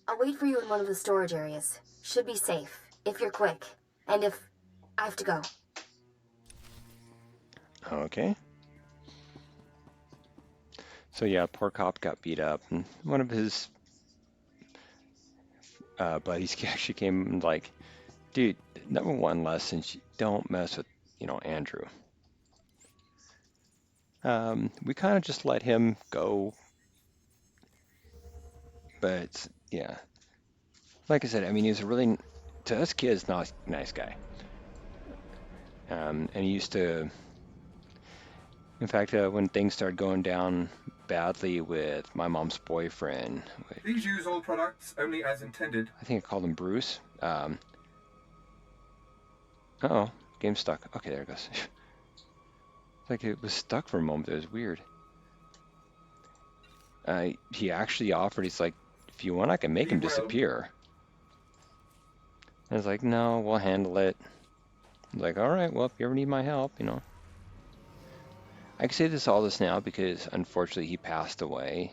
I'll wait for you in one of the storage areas. Should be safe, if you're quick. And if I have to go. Okay. So yeah, poor cop got beat up, and one of his buddies actually came and like, dude, number one lesson, don't mess with, Andrew. We kind of just let him go, but yeah, like I said, I mean, he's a really, to us kids, nice guy. And he used to, in fact, when things started going down badly with my mom's boyfriend. Please use all products only as intended. I think I called him Bruce. Uh-oh, game's stuck. Okay, there it goes. It's like it was stuck for a moment. It was weird. he actually offered, he's like, if you want, I can make him disappear. I was like, no, we'll handle it. I was like, all right, well, if you ever need my help, you know. I can say all this now because, unfortunately, he passed away.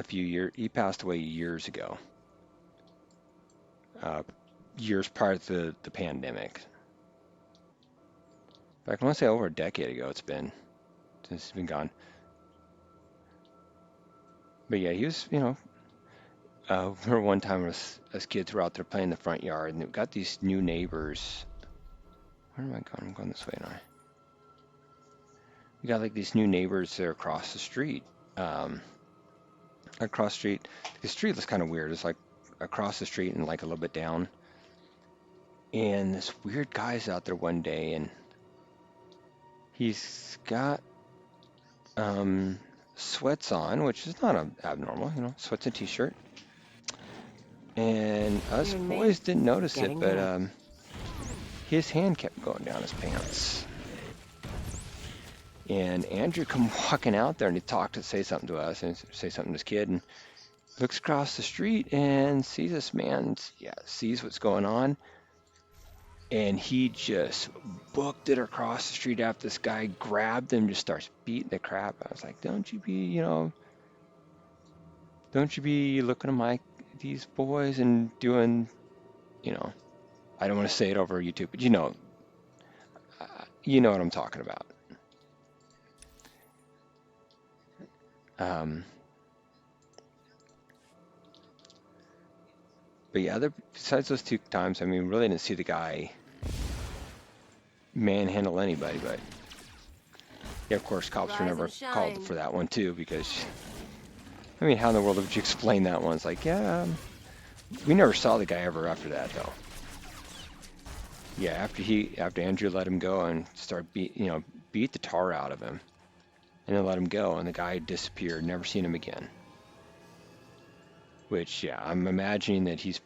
He passed away years ago. Years prior to the pandemic. In fact, I want to say over a decade ago it's been since he's been gone. But yeah, he was, you know, I remember one time as kids were out there playing in the front yard, and we got these new neighbors. Where am I going? I'm going this way now. We got like these new neighbors there across the street. Across the street. The street was kind of weird. It's like across the street and like a little bit down. And this weird guy's out there one day, and he's got sweats on, which is not abnormal, you know, sweats and t-shirt. And us boys didn't notice it, but his hand kept going down his pants. And Andrew come walking out there, and he say something to us, and say something to his kid, and looks across the street and sees this man, sees what's going on. And he just booked it across the street after this guy grabbed him, just starts beating the crap. I was like, don't you be looking at these boys and doing, you know, I don't want to say it over YouTube, but you know what I'm talking about. But yeah, besides those 2 times, I mean, really didn't see the guy manhandle anybody, but yeah, of course, cops were never called for that one too, because, I mean, how in the world would you explain that one? It's like, yeah, we never saw the guy ever after that, though. Yeah, after Andrew let him go and beat the tar out of him, and then let him go, and the guy disappeared, never seen him again. Which, yeah, I'm imagining that he's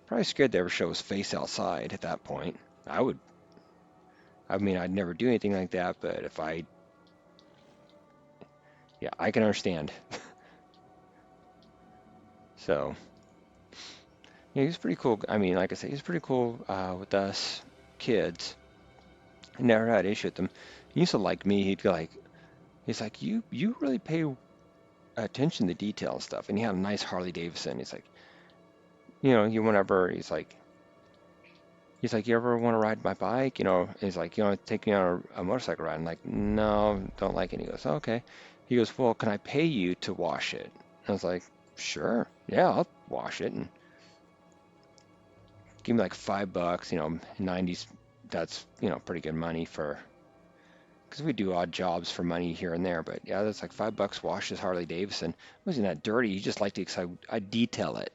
probably scared to ever show his face outside at that point. I mean, I'd never do anything like that, but if I can understand. So, yeah, he's pretty cool. I mean, like I said, he's pretty cool with us kids. I never had an issue with him. He used to like me. He's like, you really pay attention to detail and stuff. And he had a nice Harley Davidson. He's like, you know, you ever want to ride my bike? You know, he's like, you know, take me on a motorcycle ride. I'm like, no, don't like it. And he goes, oh, okay. He goes, well, can I pay you to wash it? And I was like, sure. Yeah, I'll wash it. And give me like $5, you know, 90s. That's, you know, pretty good money because we do odd jobs for money here and there. But yeah, that's like $5 wash his Harley Davidson. It wasn't that dirty. He just liked it because I detail it.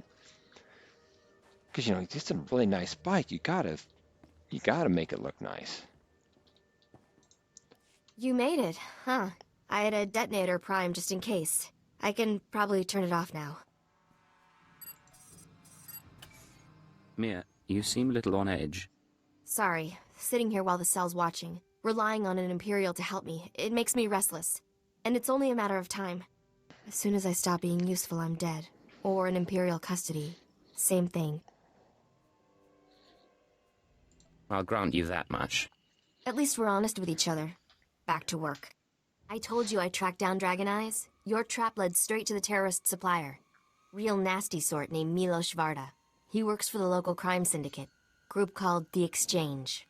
Because, you know, it's a really nice bike. You gotta make it look nice. You made it, huh? I had a detonator primed just in case. I can probably turn it off now. Mia, you seem a little on edge. Sorry, sitting here while the cell's watching, relying on an Imperial to help me. It makes me restless. And it's only a matter of time. As soon as I stop being useful, I'm dead. Or in Imperial custody. Same thing. I'll grant you that much. At least we're honest with each other. Back to work. I told you I tracked down Dragon Eyes. Your trap led straight to the terrorist supplier. Real nasty sort named Milosh Varta. He works for the local crime syndicate. Group called The Exchange.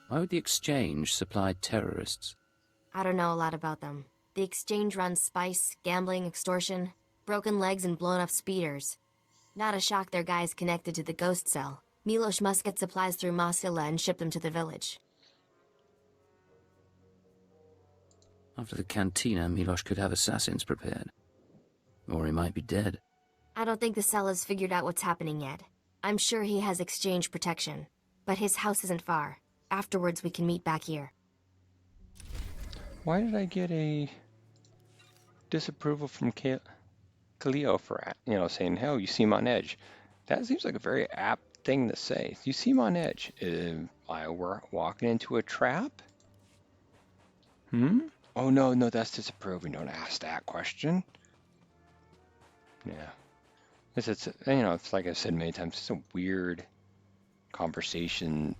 Why would the Exchange supply terrorists? I don't know a lot about them. The Exchange runs spice, gambling, extortion, broken legs, and blown up speeders. Not a shock their guys connected to the ghost cell. Milosh must get supplies through Mosilla and ship them to the village. After the cantina, Milosh could have assassins prepared. Or he might be dead. I don't think the cell has figured out what's happening yet. I'm sure he has Exchange protection. But his house isn't far. Afterwards, we can meet back here. Why did I get a disapproval from Kaliyo for, you know, saying, "Hell, you seem on edge"? That seems like a very apt thing to say. You seem on edge. We're walking into a trap? Hmm? Oh, no, no, that's disapproving. Don't ask that question. Yeah. It's you know, it's like I said many times, it's a weird conversation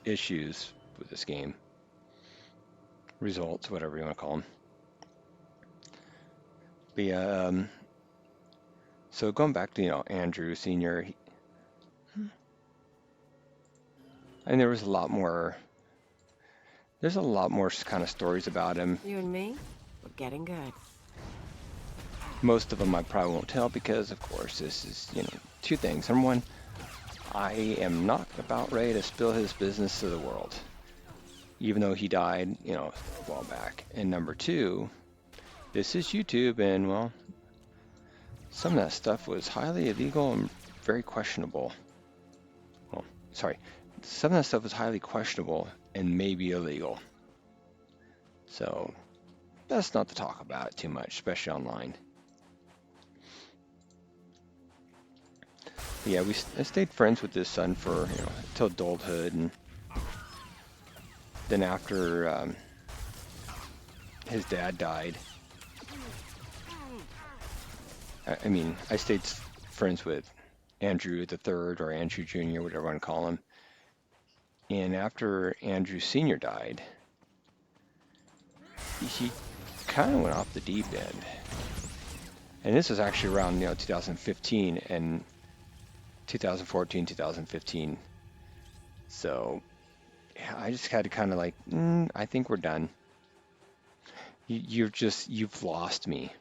issues with this game. Results, whatever you want to call them. But yeah, so going back to, you know, Andrew Sr., and there was a lot more, there's a lot more kind of stories about him. You and me, we're getting good. Most of them I probably won't tell because, of course, this is, you know, two things. Number one, I am not about ready to spill his business to the world, even though he died, you know, a while back. And number two, this is YouTube, and, well, some of that stuff was highly illegal and very questionable. Well, sorry, some of that stuff was highly questionable and maybe illegal. So, best not to talk about it too much, especially online. But yeah, I stayed friends with his son for, you know, till adulthood, and then after his dad died, I mean, I stayed friends with Andrew the Third, or Andrew Jr., whatever you want to call him. And after Andrew Sr. died, he kind of went off the deep end. And this was actually around, you know, 2015 and 2014, 2015. So yeah, I just had to kind of like, I think we're done. You've lost me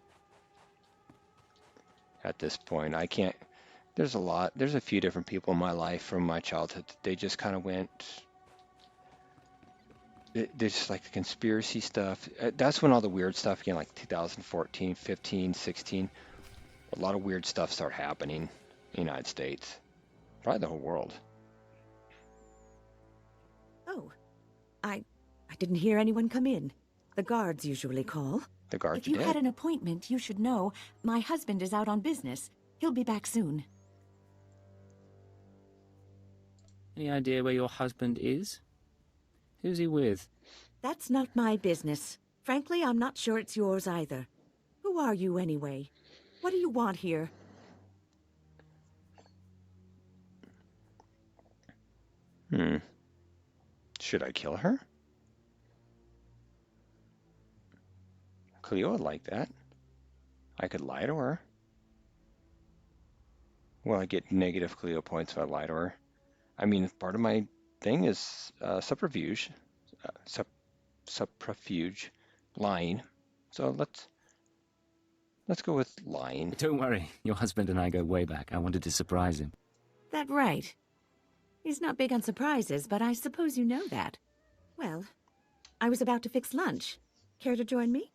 at this point. I can't, there's a few different people in my life from my childhood that they just kind of went, there's just like the conspiracy stuff. That's when all the weird stuff, again, like 2014, 15, 16, a lot of weird stuff started happening in the United States, probably the whole world. Oh, I didn't hear anyone come in. The guards usually call. The guards If you had an appointment, you should know. My husband is out on business. He'll be back soon. Any idea where your husband is? Who's he with? That's not my business. Frankly, I'm not sure it's yours either. Who are you anyway? What do you want here? Should I kill her? Kaliyo would like that. I could lie to her. Well, I get negative Kaliyo points if I lie to her. I mean, part of my thing is subterfuge, subterfuge, lying. So let's go with lying. Don't worry, your husband and I go way back. I wanted to surprise him. That right. He's not big on surprises, but I suppose you know that. Well, I was about to fix lunch. Care to join me?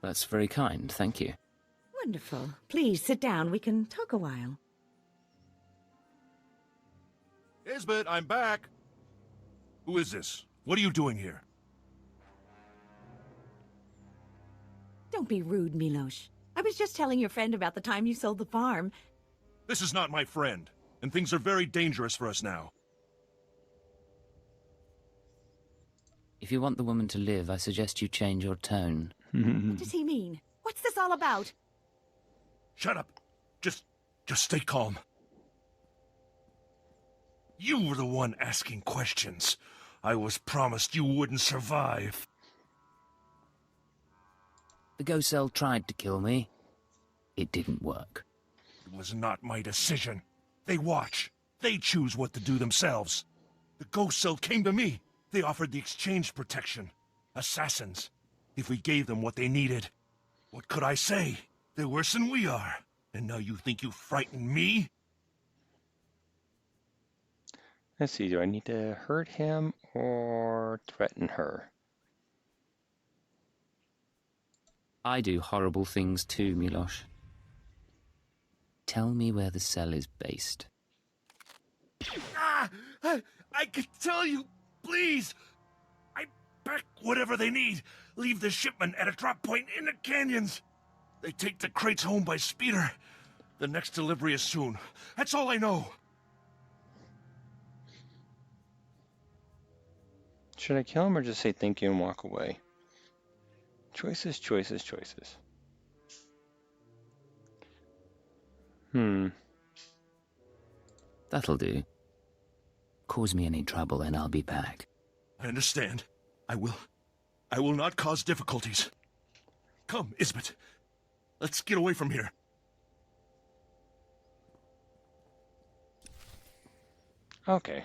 That's very kind, thank you. Wonderful. Please sit down. We can talk a while. Isbeth, I'm back. Who is this? What are you doing here? Don't be rude, Milosh. I was just telling your friend about the time you sold the farm. This is not my friend, and things are very dangerous for us now. If you want the woman to live, I suggest you change your tone. What does he mean? What's this all about? Shut up. Just stay calm. You were the one asking questions. I was promised you wouldn't survive. The ghost cell tried to kill me. It didn't work. It was not my decision. They watch. They choose what to do themselves. The ghost cell came to me. They offered the exchange protection. Assassins. If we gave them what they needed. What could I say? They're worse than we are. And now you think you frightened me? Let's see, do I need to hurt him or threaten her? I do horrible things too, Milosh. Tell me where the cell is based. I could tell you, please. I pack whatever they need. Leave the shipment at a drop point in the canyons. They take the crates home by speeder. The next delivery is soon. That's all I know. Should I kill him or just say thank you and walk away? Choices, choices, choices. That'll do. Cause me any trouble and I'll be back. I understand. I will not cause difficulties. Come, Isbet. Let's get away from here. Okay.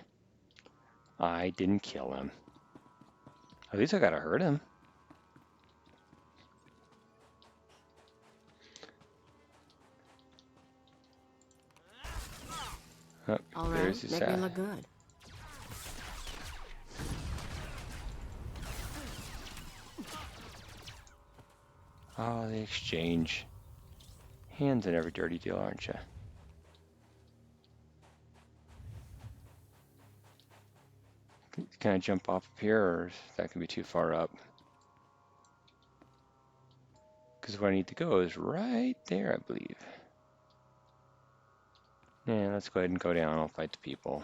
I didn't kill him. At least I gotta hurt him. Oh, All there's right, his make me look good. Oh, the exchange. Hands in every dirty deal, aren't you? Can I jump off up here, or is that gonna be too far up? Because where I need to go is right there, I believe. Yeah, let's go ahead and go down. I'll fight the people.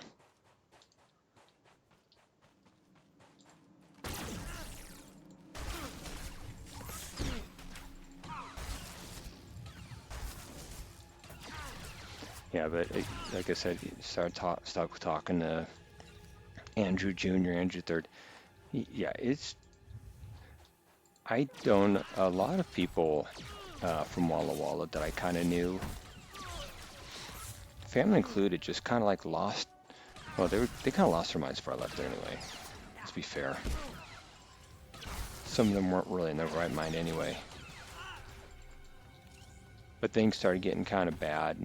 Yeah, but like I said, stop talking to Andrew Jr., Andrew III. Yeah, I don't, a lot of people from Walla Walla that I kind of knew, family included, just kind of like lost, well, they kind of lost their minds before I left there anyway. Let's be fair. Some of them weren't really in their right mind anyway. But things started getting kind of bad,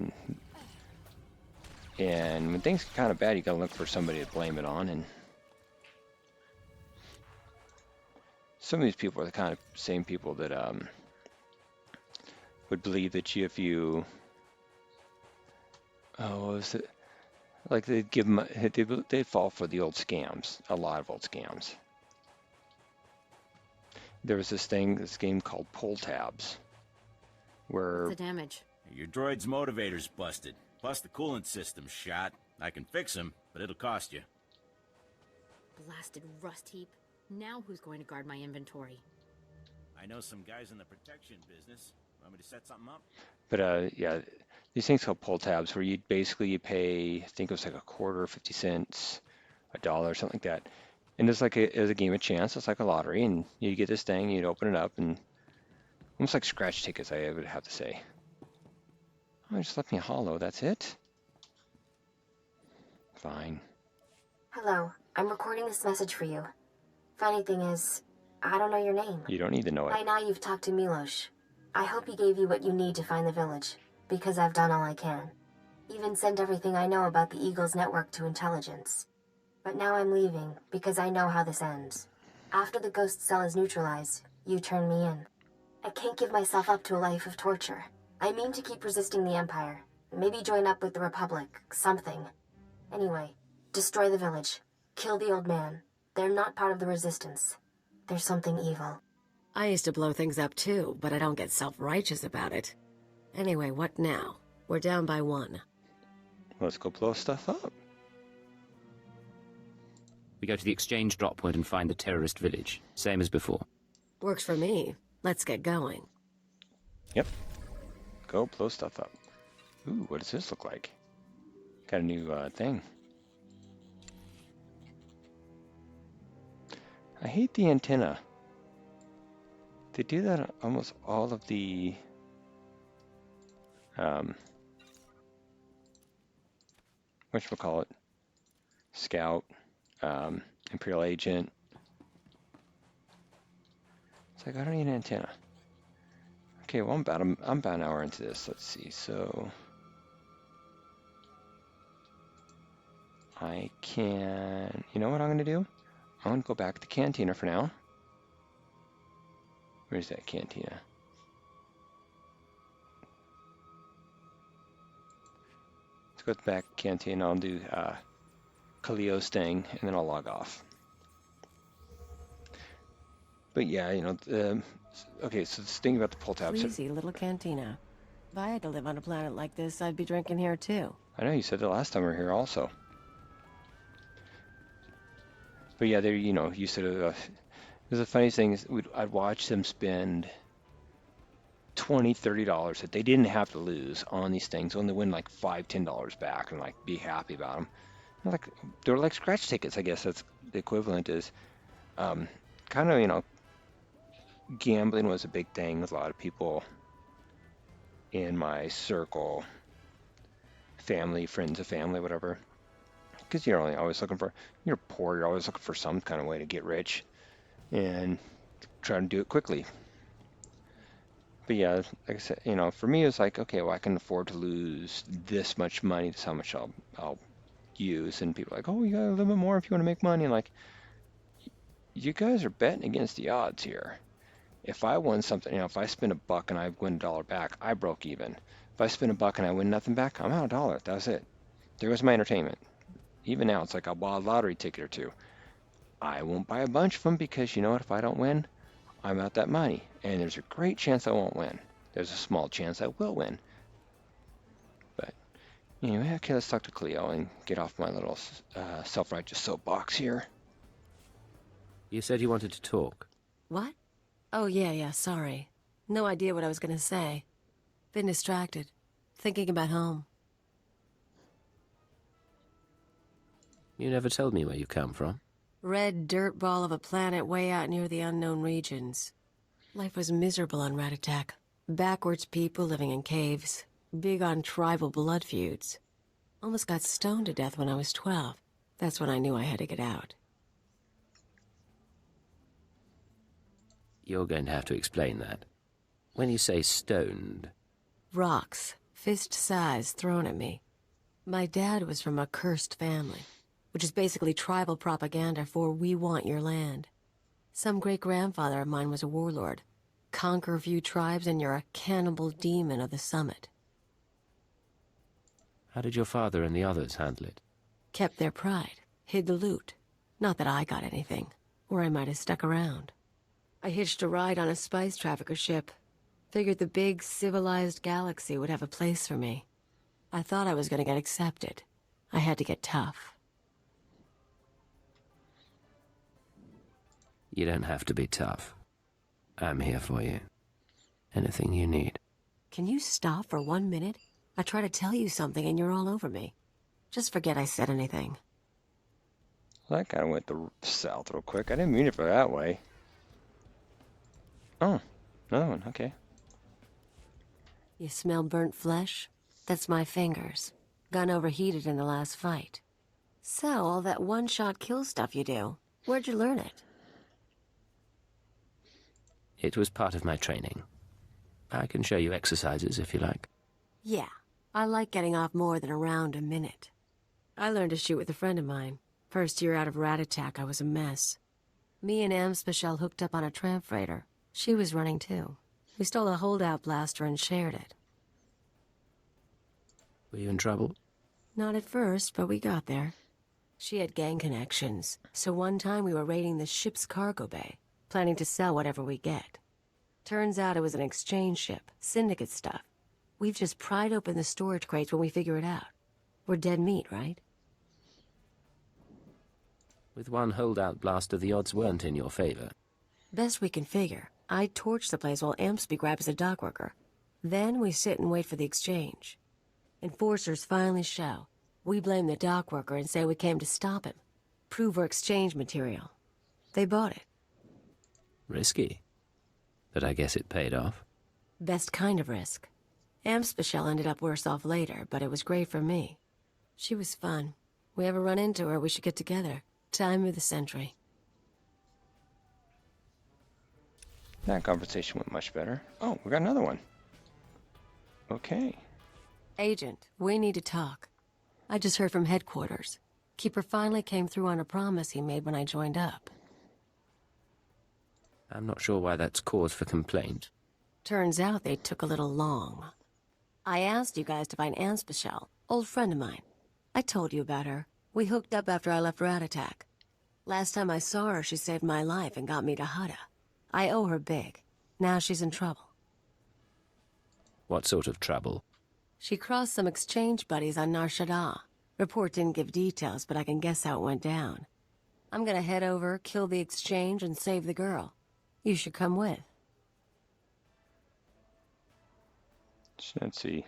and when things get kind of bad, you gotta look for somebody to blame it on, and some of these people are the kind of same people that would believe that if you, oh, what was it? Like they'd give them, they'd fall for the old scams, a lot of old scams. There was this game called pull tabs, where What's the damage? Your droid's motivator's busted. Plus the coolant system's shot. I can fix him, but it'll cost you. Blasted rust heap. Now who's going to guard my inventory? I know some guys in the protection business. Want me to set something up? But yeah, these things called pull tabs, where you pay, I think it was like a quarter, 50 cents, $1, something like that. And it's like it was a game of chance. It's like a lottery, and you get this thing, you'd open it up, and almost like scratch tickets, I would have to say. Oh, just left me hollow. That's it. Fine. Hello, I'm recording this message for you. Funny thing is, I don't know your name. You don't need to know it. By now you've talked to Milosh. I hope he gave you what you need to find the village, because I've done all I can. Even sent everything I know about the Eagle's network to intelligence. But now I'm leaving, because I know how this ends. After the ghost cell is neutralized, you turn me in. I can't give myself up to a life of torture. I mean to keep resisting the Empire. Maybe join up with the Republic, something. Anyway, destroy the village. Kill the old man. They're not part of the Resistance. There's something evil. I used to blow things up too, but I don't get self-righteous about it. Anyway, what now? We're down by 1. Let's go blow stuff up. We go to the exchange drop point and find the terrorist village. Same as before. Works for me. Let's get going. Yep. Go blow stuff up. Ooh, what does this look like? Got a new thing. I hate the antenna. They do that on almost all of the whatchamacallit, Scout, Imperial Agent. It's like, I don't need an antenna. Okay, well, I'm about an hour into this. Let's see. So I can, you know what I'm going to do? I'm going to go back to the cantina for now. Where's that cantina? Let's go back to the cantina. I'll do Kaliyo's thing, and then I'll log off. But yeah, you know, okay, so this thing about the pull tabs. Easy little cantina. If I had to live on a planet like this, I'd be drinking here too. I know, you said that last time we were here also. But yeah, they're, you know, used to, because the funny thing is I'd watch them spend $20, $30 that they didn't have to lose on these things, only win like $5, $10 back and like be happy about them. Like they're like scratch tickets, I guess that's the equivalent is kind of, you know, gambling was a big thing with a lot of people in my circle, family, friends of family, whatever. Because you're only always looking for, you're poor, you're always looking for some kind of way to get rich and try to do it quickly. But yeah, like I said, you know, for me, it's like, okay, well, I can afford to lose this much money. That's how much I'll use. And people are like, oh, you got a little bit more if you want to make money. And like, you guys are betting against the odds here. If I won something, you know, if I spend $1 and I win $1 back, I broke even. If I spend $1 and I win nothing back, I'm out $1. That's it. There goes my entertainment. Even now, it's like I'll buy a lottery ticket or two. I won't buy a bunch of them because, you know what, if I don't win, I'm out that money. And there's a great chance I won't win. There's a small chance I will win. But anyway, okay, let's talk to Kaliyo and get off my little self-righteous soapbox here. You said you wanted to talk. What? Oh, yeah, sorry. No idea what I was gonna say. Been distracted. Thinking about home. You never told me where you come from. Red dirt ball of a planet way out near the unknown regions. Life was miserable on Ratatak. Backwards people living in caves. Big on tribal blood feuds. Almost got stoned to death when I was 12. That's when I knew I had to get out. You're going to have to explain that. When you say stoned... Rocks, fist size, thrown at me. My dad was from a cursed family, which is basically tribal propaganda for we want your land. Some great-grandfather of mine was a warlord. Conquer a few tribes and you're a cannibal demon of the summit. How did your father and the others handle it? Kept their pride, hid the loot. Not that I got anything, or I might have stuck around. I hitched a ride on a spice trafficker ship. Figured the big, civilized galaxy would have a place for me. I thought I was going to get accepted. I had to get tough. You don't have to be tough. I'm here for you. Anything you need. Can you stop for 1 minute? I try to tell you something and you're all over me. Just forget I said anything. Well, that kind of went south real quick. I didn't mean it for that way. Oh, another one, okay. You smell burnt flesh? That's my fingers. Gun overheated in the last fight. So, all that one-shot kill stuff you do, where'd you learn it? It was part of my training. I can show you exercises if you like. Yeah, I like getting off more than around a minute. I learned to shoot with a friend of mine. First year out of Ratatak, I was a mess. Me and Amspecial hooked up on a tram freighter. She was running too. We stole a holdout blaster and shared it. Were you in trouble? Not at first, but we got there. She had gang connections, so one time we were raiding the ship's cargo bay, planning to sell whatever we get. Turns out it was an exchange ship, syndicate stuff. We've just pried open the storage crates when we figure it out. We're dead meat, right? With one holdout blaster, the odds weren't in your favor. Best we can figure. I torch the place while Ampsby grabs a dock worker. Then we sit and wait for the exchange. Enforcers finally show. We blame the dock worker and say we came to stop him. Prove we're exchange material. They bought it. Risky. But I guess it paid off. Best kind of risk. Amspecial ended up worse off later, but it was great for me. She was fun. We ever run into her, we should get together. Time of the century. That conversation went much better. Oh, we got another one. Okay. Agent, we need to talk. I just heard from headquarters. Keeper finally came through on a promise he made when I joined up. I'm not sure why that's cause for complaint. Turns out they took a little long. I asked you guys to find Amspecial, old friend of mine. I told you about her. We hooked up after I left Ratatak. Last time I saw her, she saved my life and got me to Hutta. I owe her big. Now she's in trouble. What sort of trouble? She crossed some exchange buddies on Nar Shaddaa. Report didn't give details, but I can guess how it went down. I'm gonna head over, kill the exchange, and save the girl. You should come with. Let's see.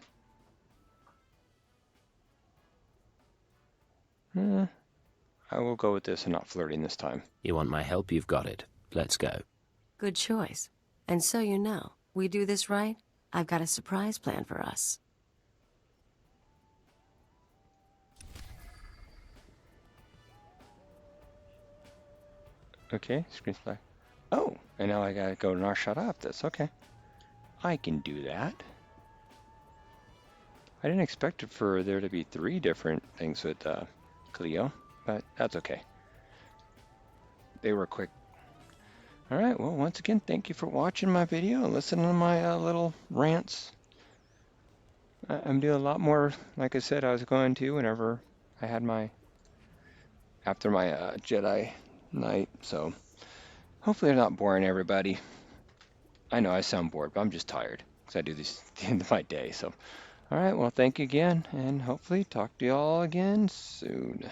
I will go with this and not flirting this time. You want my help? You've got it. Let's go. Good choice. And so you know, we do this right, I've got a surprise plan for us. Okay, screen select. Oh, and now I gotta go to our shut off this. Okay. I can do that. I didn't expect it for there to be 3 different things with Kaliyo, but that's okay. They were quick. Alright, well, once again, thank you for watching my video and listening to my little rants. I'm doing a lot more, like I said, I was going to whenever I had my, after my Jedi night, so hopefully they're not boring everybody. I know I sound bored, but I'm just tired because I do this at the end of my day, so. Alright, well, thank you again, and hopefully talk to y'all again soon.